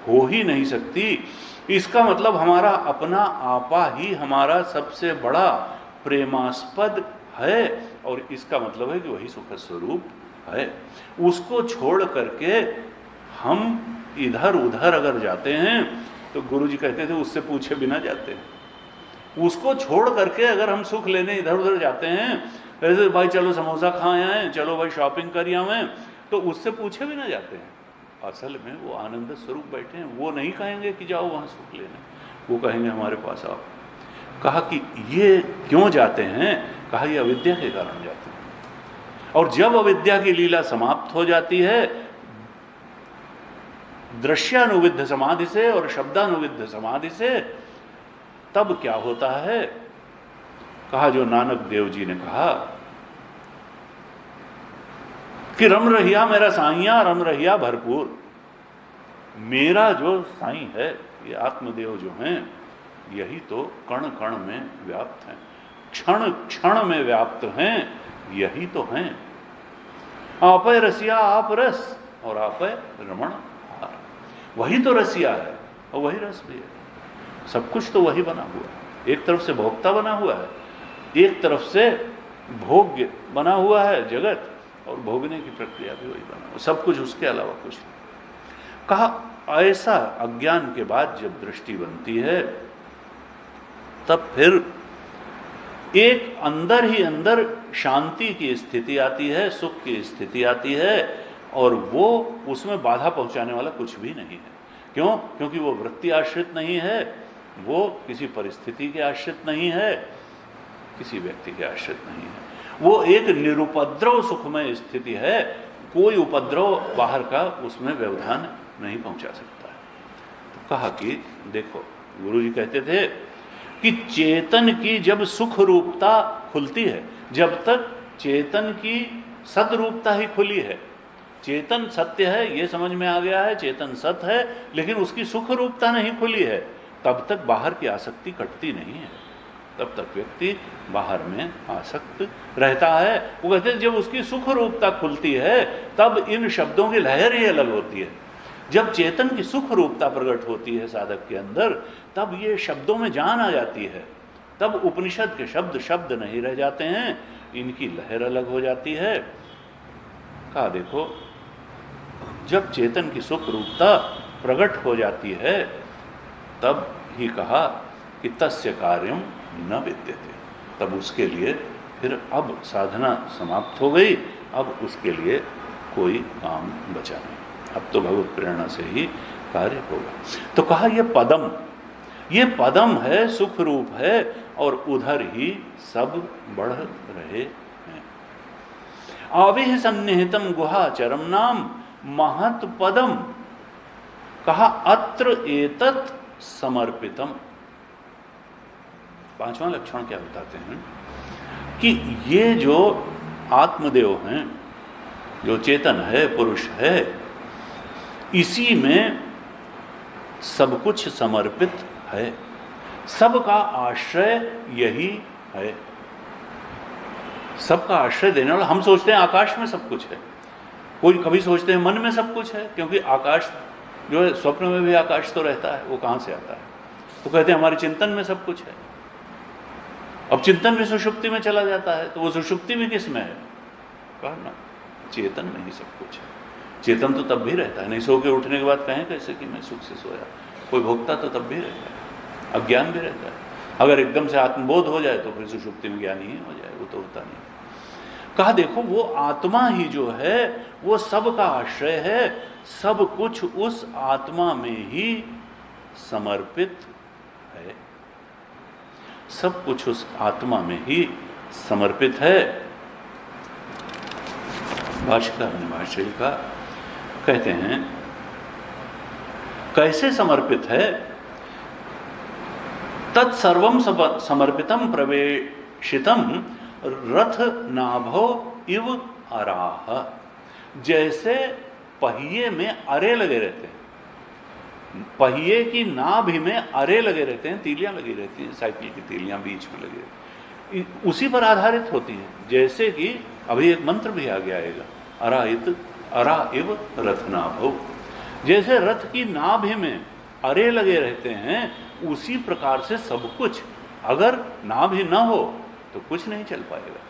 हो ही नहीं सकती। इसका मतलब हमारा अपना आपा ही हमारा सबसे बड़ा प्रेमास्पद है और इसका मतलब है कि वही सुख स्वरूप है। उसको छोड़ करके हम इधर उधर अगर जाते हैं तो गुरु जी कहते थे उससे पूछे बिना जाते हैं। उसको छोड़ करके अगर हम सुख लेने इधर उधर जाते हैं, जैसे भाई चलो समोसा खाए आए, चलो भाई शॉपिंग कर आए, तो उससे पूछे भी ना जाते हैं। असल में वो आनंद स्वरूप बैठे हैं, वो नहीं कहेंगे कि जाओ वहाँ सुख लेने, वो कहेंगे हमारे पास आओ। कहा कि ये क्यों जाते हैं? कहा ये अविद्या के कारण जाते हैं। और जब अविद्या की लीला समाप्त हो जाती है दृश्यानुविद्ध समाधि से और शब्दानुविद्ध समाधि से, तब क्या होता है? कहा जो नानक देव जी ने कहा कि रम रहिया मेरा साइया, रम रहिया भरपूर। मेरा जो साईं है, ये आत्मदेव जो हैं, यही तो कण कण में व्याप्त हैं, क्षण क्षण में व्याप्त हैं, यही तो हैं। आपय रसिया आप रस और आपय रमण हार। वही तो रसिया है और वही रस भी है। सब कुछ तो वही बना हुआ है। एक तरफ से भोक्ता बना हुआ है, एक तरफ से भोग्य बना हुआ है जगत, और भोगने की प्रक्रिया भी वही बना, सब कुछ उसके अलावा कुछ नहीं। कहा ऐसा अज्ञान के बाद जब दृष्टि बनती है तब फिर एक अंदर ही अंदर शांति की स्थिति आती है, सुख की स्थिति आती है, और वो उसमें बाधा पहुंचाने वाला कुछ भी नहीं है। क्यों? क्योंकि वो वृत्ति आश्रित नहीं है, वो किसी परिस्थिति के आश्रित नहीं है, किसी व्यक्ति के आश्रित नहीं है। वो एक निरुपद्रव सुखमय स्थिति है, कोई उपद्रव बाहर का उसमें व्यवधान नहीं पहुंचा सकता है। तो कहा कि देखो, गुरु जी कहते थे कि चेतन की जब सुख रूपता खुलती है, जब तक चेतन की सदरूपता ही खुली है, चेतन सत्य है ये समझ में आ गया है, चेतन सत्य है, लेकिन उसकी सुख रूपता नहीं खुली है, तब तक बाहर की आसक्ति कटती नहीं है, तब तक व्यक्ति बाहर में आसक्त रहता है। वो कहते हैं जब उसकी सुख रूपता खुलती है तब इन शब्दों की लहर ही अलग होती है। जब चेतन की सुख रूपता प्रकट होती है साधक के अंदर, तब ये शब्दों में जान आ जाती है, तब उपनिषद के शब्द शब्द नहीं रह जाते हैं, इनकी लहर अलग हो जाती है। कहा देखो, जब चेतन की सुख रूपता प्रकट हो जाती है तब ही कहा कि तस्य कार्यम न विद्यते, तब उसके लिए फिर अब साधना समाप्त हो गई, अब उसके लिए कोई काम बचा नहीं, अब तो भगवत प्रेरणा से ही कार्य होगा। तो कहा ये पदम है, सुख रूप है, और उधर ही सब बढ़ रहे हैं। आविह सन्निहितम गुहाचरम नाम महत पदम, कहा अत्र एतत् समर्पितम। पांचवा लक्षण क्या बताते हैं कि ये जो आत्मदेव हैं, जो चेतन है, पुरुष है, इसी में सब कुछ समर्पित है, सबका आश्रय यही है, सबका आश्रय देने वाला। हम सोचते हैं आकाश में सब कुछ है, कोई कभी सोचते हैं मन में सब कुछ है, क्योंकि आकाश जो है, स्वप्न में भी आकाश तो रहता है, वो कहाँ से आता है? तो कहते हैं हमारे चिंतन में सब कुछ है। अब चिंतन भी सुषुप्ति में चला जाता है, तो वो सुषुप्ति भी किस में है? कहा ना, चेतन में ही सब कुछ है। चेतन तो तब भी रहता है, नहीं सो के उठने के बाद कहें कैसे कि मैं सुख से सोया। कोई भोगता तो तब भी रहता है, अज्ञान भी रहता है। अगर एकदम से आत्मबोध हो जाए तो फिर सुषुप्ति में ज्ञान ही हो जाए, वो तो होता नहीं। कहा देखो, वो आत्मा ही जो है वो सबका आश्रय है, सब कुछ उस आत्मा में ही समर्पित है, सब कुछ उस आत्मा में ही समर्पित है। भाष्यकार ने भाष्य का कहते हैं कैसे समर्पित है? तत्सर्वम समर्पितम प्रवेशितम रथ नाभो इव अराह, जैसे पहिए में अरे लगे रहते हैं, पहिए की नाभि में अरे लगे रहते हैं, तीलियां लगी रहती हैं, साइकिल की तीलियां बीच में लगी, उसी पर आधारित होती है। जैसे कि अभी एक मंत्र भी आ गया आएगा, अरा इव रथ नाभो, जैसे रथ की नाभि में अरे लगे रहते हैं, उसी प्रकार से सब कुछ, अगर नाभि न हो तो कुछ नहीं चल पाएगा।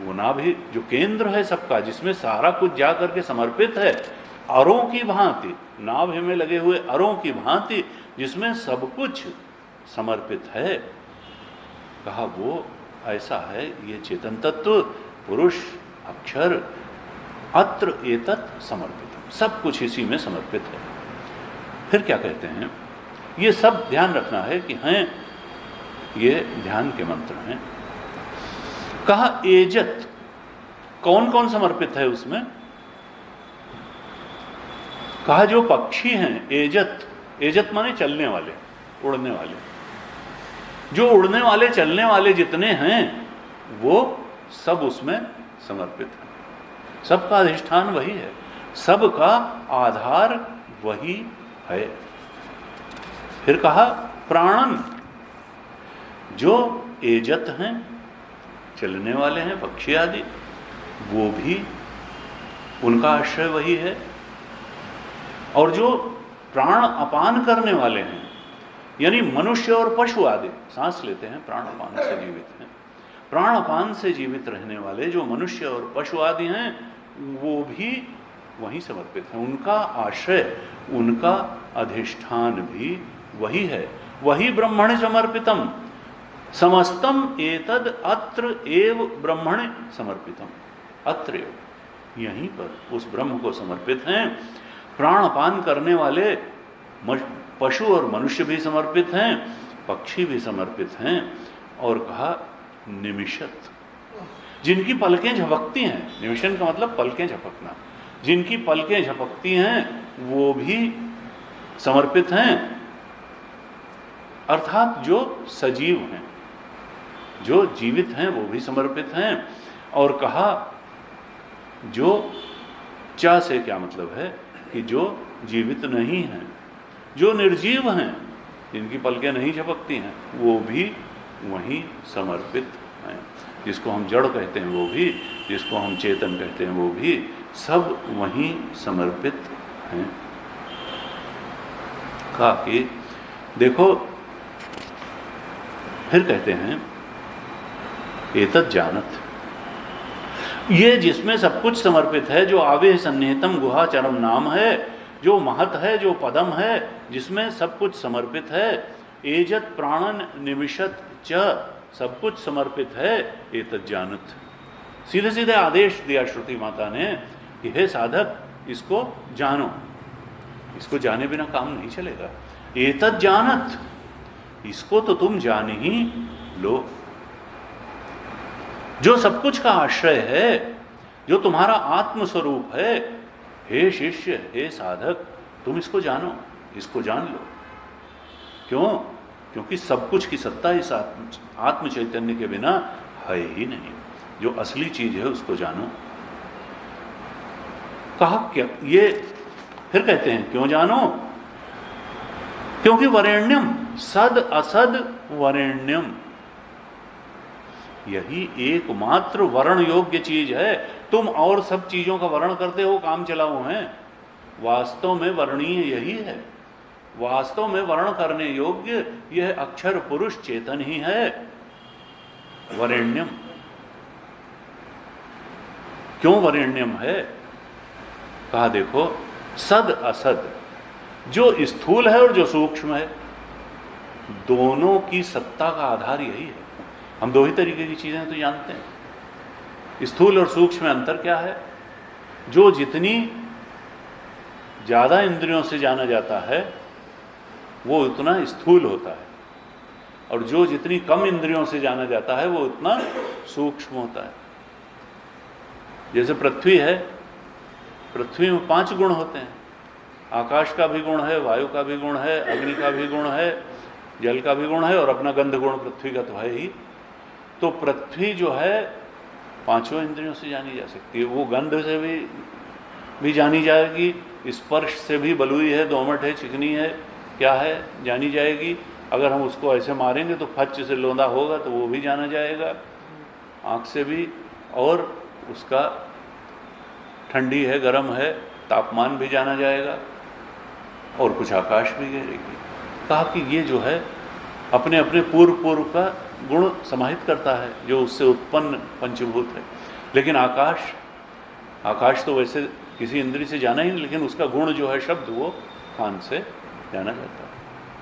वो नाभि जो केंद्र है सबका, जिसमें सारा कुछ जा करके समर्पित है, अरों की भांति, नाभि में लगे हुए अरों की भांति, जिसमें सब कुछ समर्पित है, कहा वो ऐसा है ये चेतन तत्व, पुरुष, अक्षर, अत्र एतत् समर्पित, सब कुछ इसी में समर्पित है। फिर क्या कहते हैं? ये सब ध्यान रखना है कि हैं ये ध्यान के मंत्र हैं। कहा एजत, कौन कौन समर्पित है उसमें? कहा जो पक्षी हैं, एजत, एजत माने चलने वाले, उड़ने वाले, जो उड़ने वाले चलने वाले जितने हैं वो सब उसमें समर्पित है, सबका अधिष्ठान वही है, सबका आधार वही है। फिर कहा प्राणन, जो एजत हैं, चलने वाले हैं, पक्षी आदि, वो भी उनका आश्रय वही है। और जो प्राण अपान करने वाले हैं, यानी मनुष्य और पशु आदि सांस लेते हैं, प्राण अपान से जीवित हैं, प्राणपान से जीवित रहने वाले जो मनुष्य और पशु आदि हैं वो भी वहीं समर्पित हैं। उनका आश्रय, उनका अधिष्ठान भी वही है। वही ब्रह्मणे समर्पितम समस्तम एतद अत्र एव ब्रह्मणे समर्पितम। अत्र यहीं पर उस ब्रह्म को समर्पित हैं। प्राणपान करने वाले पशु और मनुष्य भी समर्पित हैं, पक्षी भी समर्पित हैं। और कहा निमिषत, जिनकी पलकें झपकती हैं, निमिषन का मतलब पलकें झपकना, जिनकी पलकें झपकती हैं वो भी समर्पित हैं। अर्थात जो सजीव हैं, जो जीवित हैं वो भी समर्पित हैं। और कहा जो चा से क्या मतलब है कि जो जीवित नहीं हैं, जो निर्जीव हैं, जिनकी पलकें नहीं झपकती हैं, वो भी वहीं समर्पित हैं। जिसको हम जड़ कहते हैं वो भी, जिसको हम चेतन कहते हैं वो भी, सब वहीं समर्पित हैं। कहा कि देखो, फिर कहते हैं एतत् जानत, ये जिसमें सब कुछ समर्पित है, जो आवेह सन्निहितम गुहा चरम नाम है, जो महत है, जो पदम है, जिसमें सब कुछ समर्पित है। एजत प्राणन निमिषत च, सब कुछ समर्पित है। एतत् जानत, सीधे सीधे आदेश दिया श्रुति माता ने कि हे साधक, इसको जानो, इसको जाने बिना काम नहीं चलेगा। एतत् जानत, इसको तो तुम जान ही लो। जो सब कुछ का आश्रय है, जो तुम्हारा आत्मस्वरूप है, हे शिष्य, हे साधक, तुम इसको जानो, इसको जान लो। क्यों? क्योंकि सब कुछ की सत्ता इस आत्म चैतन्य के बिना है ही नहीं। जो असली चीज है उसको जानो। कहा क्या ये, फिर कहते हैं क्यों जानो? क्योंकि वरेण्यम, सद असद वरेण्यम, यही एकमात्र वर्ण योग्य चीज है। तुम और सब चीजों का वर्ण करते हो, काम चलाओ हैं। वास्तव में वर्णीय यही है, वास्तव में वर्ण करने योग्य यह अक्षर पुरुष चेतन ही है। वरेण्यम, क्यों वरेण्यम है? कहा देखो, सद असद, जो स्थूल है और जो सूक्ष्म है, दोनों की सत्ता का आधार यही है। हम दो ही तरीके की चीजें तो जानते हैं। स्थूल और सूक्ष्म में अंतर क्या है? जो जितनी ज्यादा इंद्रियों से जाना जाता है वो उतना स्थूल होता है, और जो जितनी कम इंद्रियों से जाना जाता है वो उतना सूक्ष्म होता है। जैसे पृथ्वी है, पृथ्वी में 5 गुण होते हैं। आकाश का भी गुण है, वायु का भी गुण है, अग्नि का भी गुण है, जल का भी गुण है, और अपना गंध गुण पृथ्वी का तो है ही। तो पृथ्वी जो है 5 इंद्रियों से जानी जा सकती है। वो गंध से भी जानी जाएगी, स्पर्श से भी, बलुई है, दोमट है, चिकनी है, क्या है, जानी जाएगी। अगर हम उसको ऐसे मारेंगे तो फच से लोंदा होगा तो वो भी जाना जाएगा, आँख से भी। और उसका ठंडी है, गर्म है, तापमान भी जाना जाएगा, और कुछ आकाश भी गिरेगी। कहा कि ये जो है अपने अपने पूर्व का गुण समाहित करता है, जो उससे उत्पन्न पंचभूत है। लेकिन आकाश तो वैसे किसी इंद्रिय से जाना ही नहीं, लेकिन उसका गुण जो है शब्द, वो कान से जाना जाता है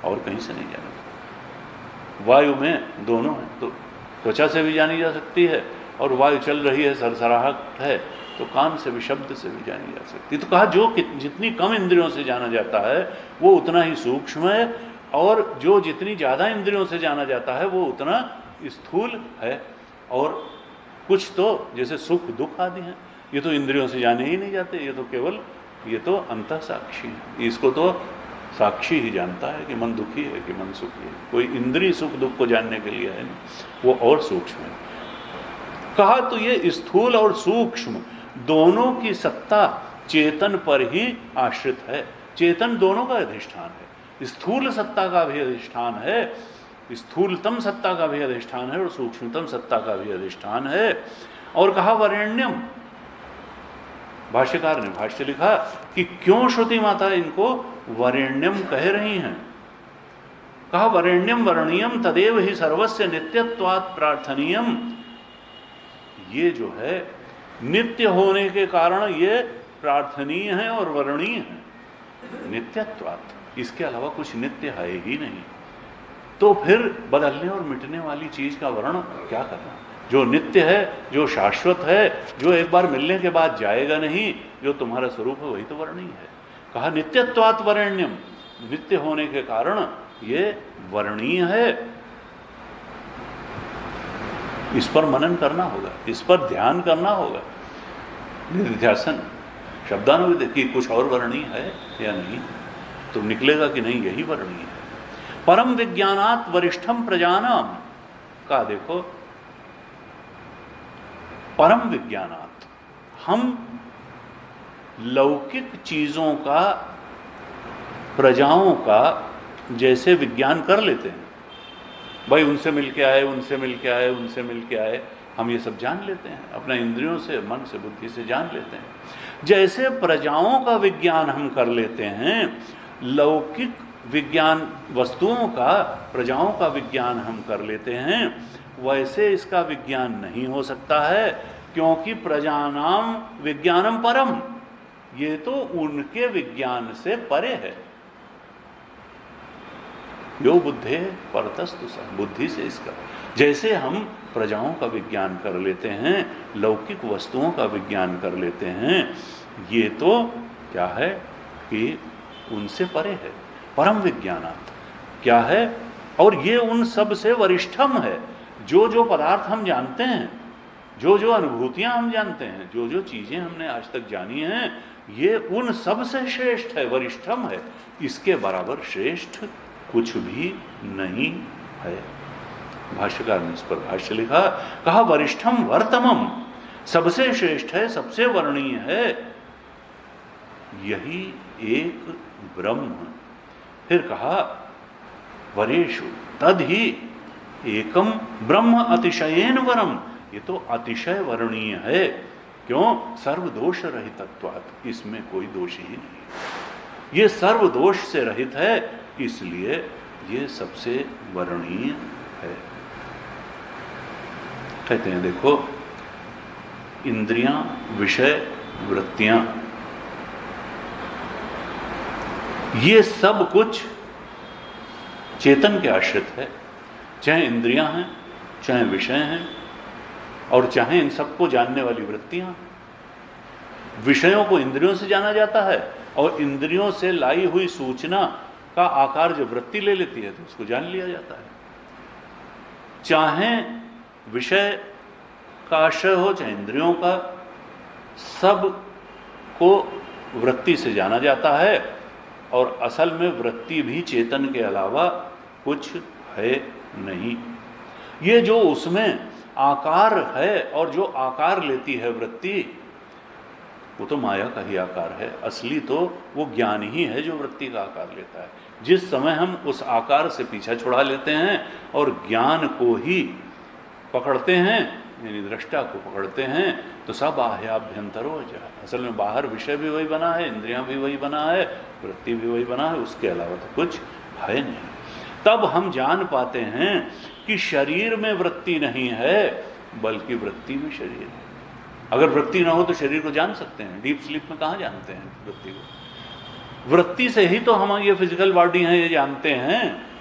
और कहीं से नहीं जाना जाता। वायु में दोनों है, तो त्वचा से भी जानी जा सकती है, और वायु चल रही है, सरसराहट है, तो कान से भी, शब्द से भी जानी जा सकती है। तो कहा जो जितनी कम इंद्रियों से जाना जाता है वो उतना ही सूक्ष्म है, और जो जितनी ज़्यादा इंद्रियों से जाना जाता है वो उतना स्थूल है। और कुछ तो जैसे सुख दुख आदि हैं, ये तो इंद्रियों से जाने ही नहीं जाते, ये तो केवल, ये तो अंतः साक्षी है। इसको तो साक्षी ही जानता है कि मन दुखी है कि मन सुखी है। कोई इंद्रिय सुख दुख को जानने के लिए है नहीं, वो और सूक्ष्म है। कहा तो ये स्थूल और सूक्ष्म दोनों की सत्ता चेतन पर ही आश्रित है। चेतन दोनों का अधिष्ठान है, स्थूल सत्ता का भी अधिष्ठान है, स्थूलतम सत्ता का भी अधिष्ठान है, और सूक्ष्मतम सत्ता का भी अधिष्ठान है। और कहा वरेण्यम, भाष्यकार ने भाष्य लिखा कि क्यों श्रुति माता इनको वरेण्यम कह रही हैं। कहा वरेण्यम वर्णीयम तदेव ही सर्वस्य नित्यत्वात् प्रार्थनीयम ये जो है नित्य होने के कारण ये प्रार्थनीय है और वर्णनीय है, नित्यत्वात्। इसके अलावा कुछ नित्य है ही नहीं, तो फिर बदलने और मिटने वाली चीज का वर्णन क्या करना। जो नित्य है, जो शाश्वत है, जो एक बार मिलने के बाद जाएगा नहीं, जो तुम्हारा स्वरूप है, वही तो वर्णनीय है। कहा नित्यत्वात् वर्ण्यम, नित्य होने के कारण ये वर्णनीय है। इस पर मनन करना होगा, इस पर ध्यान करना होगा, निधिध्यासन, शब्दानुविद कि कुछ और वर्णनीय है या नहीं, तो निकलेगा कि नहीं यही वर्णनीय है। परम विज्ञानात् वरिष्ठम प्रजानाम का देखो, परम विज्ञानात् हम लौकिक चीजों का, प्रजाओं का जैसे विज्ञान कर लेते हैं, भाई उनसे मिलके आए, उनसे मिलके आए, उनसे मिलके आए, हम ये सब जान लेते हैं, अपने इंद्रियों से, मन से, बुद्धि से जान लेते हैं। जैसे प्रजाओं का विज्ञान हम कर लेते हैं, लौकिक विज्ञान वस्तुओं का, प्रजाओं का विज्ञान हम कर लेते हैं, वैसे इसका विज्ञान नहीं हो सकता है, क्योंकि प्रजानाम विज्ञानम परम, ये तो उनके विज्ञान से परे है। यो बुद्धे परतस्तु स, बुद्धि से इसका, जैसे हम प्रजाओं का विज्ञान कर लेते हैं, लौकिक वस्तुओं का विज्ञान कर लेते हैं, ये तो क्या है कि उनसे परे है। परम विज्ञानात् क्या है, और ये उन सब से वरिष्ठम है। जो जो पदार्थ हम जानते हैं, जो जो अनुभूतियां हम जानते हैं, जो जो चीजें हमने आज तक जानी हैं, ये उन सब से श्रेष्ठ है, वरिष्ठम है। इसके बराबर श्रेष्ठ कुछ भी नहीं है। भाष्यकार ने इस पर भाष्य लिखा, कहा वरिष्ठम वर्तमम, सबसे श्रेष्ठ है, सबसे वर्णनीय है, यही एक ब्रह्म। फिर कहा वरेषु तद ही एकम ब्रह्म अतिशयेन वरम, ये तो अतिशय वर्णनीय है। क्यों? सर्वदोष रहितत्वात्, इसमें कोई दोष ही नहीं, ये सर्वदोष से रहित है, इसलिए ये सबसे वर्णनीय है। कहते हैं देखो, इंद्रियां, विषय, वृत्तियां, ये सब कुछ चेतन के आश्रित है। चाहे इंद्रियां हैं, चाहे विषय हैं, और चाहे इन सबको जानने वाली वृत्तियां। विषयों को इंद्रियों से जाना जाता है, और इंद्रियों से लाई हुई सूचना का आकार जो वृत्ति ले लेती है तो उसको जान लिया जाता है। चाहे विषय का आश्रय हो, चाहे इंद्रियों का, सब को वृत्ति से जाना जाता है, और असल में वृत्ति भी चेतन के अलावा कुछ है नहीं। ये जो उसमें आकार है, और जो आकार लेती है वृत्ति, वो तो माया का ही आकार है। असली तो वो ज्ञान ही है जो वृत्ति का आकार लेता है। जिस समय हम उस आकार से पीछा छुड़ा लेते हैं और ज्ञान को ही पकड़ते हैं, यानी दृष्टा को पकड़ते हैं, तो सब आह्याभ्यंतर हो जाए। असल में बाहर विषय भी वही बना है, इंद्रियां भी वही बना है, वृत्ति भी वही बना है, उसके अलावा तो कुछ है नहीं। तब हम जान पाते हैं कि शरीर में वृत्ति नहीं है, बल्कि वृत्ति में शरीर है। अगर वृत्ति ना हो तो शरीर को जान सकते हैं? डीप स्लीप में कहाँ जानते हैं वृत्ति को? वृत्ति से ही तो हम ये फिजिकल बॉडी है ये जानते हैं,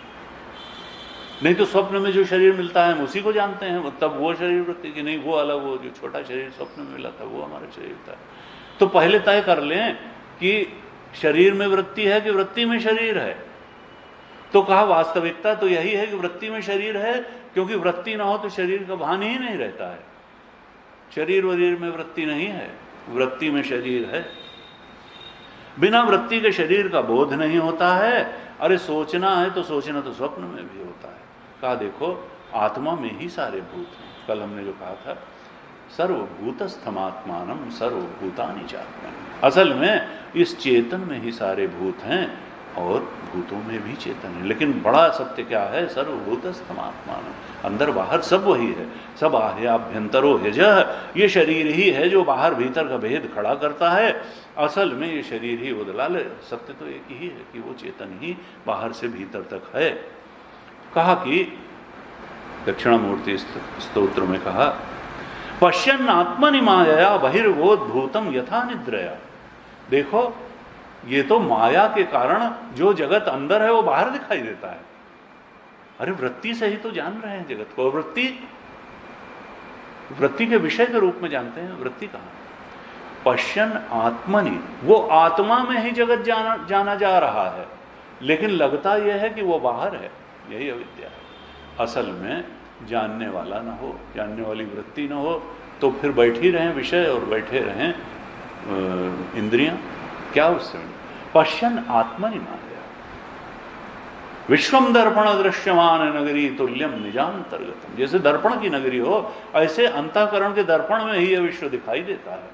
नहीं तो स्वप्न में जो शरीर मिलता है हम उसी को जानते हैं। तब वो शरीर वृत्ति की नहीं, वो अलग, वो जो छोटा शरीर स्वप्न में मिला था वो हमारा शरीर था। तो पहले तय कर लें कि शरीर में वृत्ति है कि वृत्ति में शरीर है। तो कहा वास्तविकता तो यही है कि वृत्ति में शरीर है, क्योंकि वृत्ति ना हो तो शरीर का भान ही नहीं रहता है। शरीर वरीर में वृत्ति नहीं है, वृत्ति में शरीर है। बिना वृत्ति के शरीर का बोध नहीं होता है। अरे सोचना है तो सोचना तो स्वप्न में भी होता है। कहा देखो आत्मा में ही सारे भूत हैं। कल हमने जो कहा था सर्वभूतस्थमात्मानम सर्वभूतानि चात्मनि, असल में इस चेतन में ही सारे भूत हैं और भूतों में भी चेतन है। लेकिन बड़ा सत्य क्या है? सर्वभूतस्थमात्मानम, अंदर बाहर सब वही है। सब आह्याभ्यंतरो यजः, ये शरीर ही है जो बाहर भीतर का भेद खड़ा करता है। असल में ये शरीर ही वो दलाल है। सत्य तो एक ही है कि वो चेतन ही बाहर से भीतर तक है। कहा कि दक्षिणामूर्ति स्तोत्र में कहा पश्यन् आत्मनि मायया बहिर्वोद्भूतम यथा निद्रया। देखो, ये तो माया के कारण जो जगत अंदर है वो बाहर दिखाई देता है। अरे वृत्ति से ही तो जान रहे हैं जगत को। वृत्ति के विषय के रूप में जानते हैं। वृत्ति कहाँ? पश्यन् आत्मनि, वो आत्मा में ही जगत जाना जा रहा है, लेकिन लगता यह है कि वो बाहर है। यही अविद्या है। असल में जानने वाला ना हो, जानने वाली वृत्ति ना हो, तो फिर बैठी रहें विषय और बैठे रहें इंद्रियां, क्या उससे? पश्यन् आत्मनि माया विश्वम दर्पण दृश्यमान नगरी तुल्यम निजांतर्गतम। जैसे दर्पण की नगरी हो, ऐसे अंतःकरण के दर्पण में ही यह विश्व दिखाई देता है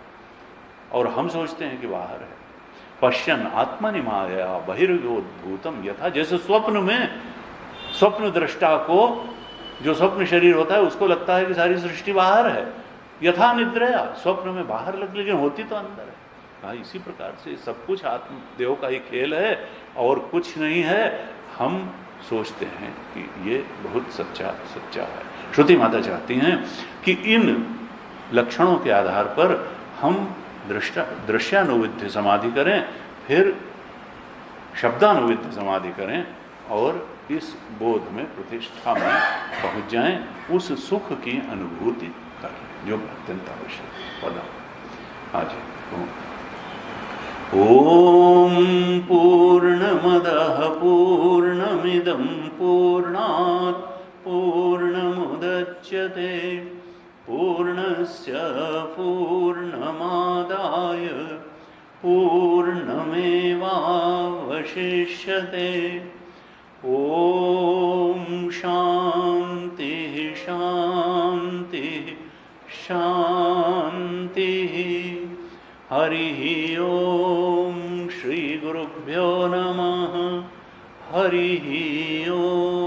और हम सोचते हैं कि बाहर है। पश्यन् आत्मनि माया बहिर्योद्भूतम यथा, जैसे स्वप्न में स्वप्न दृष्टा को, जो स्वप्न शरीर होता है, उसको लगता है कि सारी सृष्टि बाहर है। यथा निद्रया, स्वप्न में बाहर लगती, लेकिन होती तो अंदर है। कहा इसी प्रकार से सब कुछ आत्मदेव का ही खेल है और कुछ नहीं है। हम सोचते हैं कि ये बहुत सच्चा है। श्रुति माता चाहती हैं कि इन लक्षणों के आधार पर हम दृश्यानुविद्ध समाधि करें, फिर शब्दानुविद्ध समाधि करें और इस बोध में, प्रतिष्ठा में पहुंच जाएं, उस सुख की अनुभूति कर लें जो अत्यंत आवश्यक पदा। आज ओम पूर्णमदः पूर्णमिदं पूर्णात् पूर्णमुदच्यते पूर्णस्य पूर्णमादाय पूर्णमेवावशिष्यते। ओम शांति शांति शांति। हरि ओम। श्री गुरुभ्यो नमः। हरि ओम।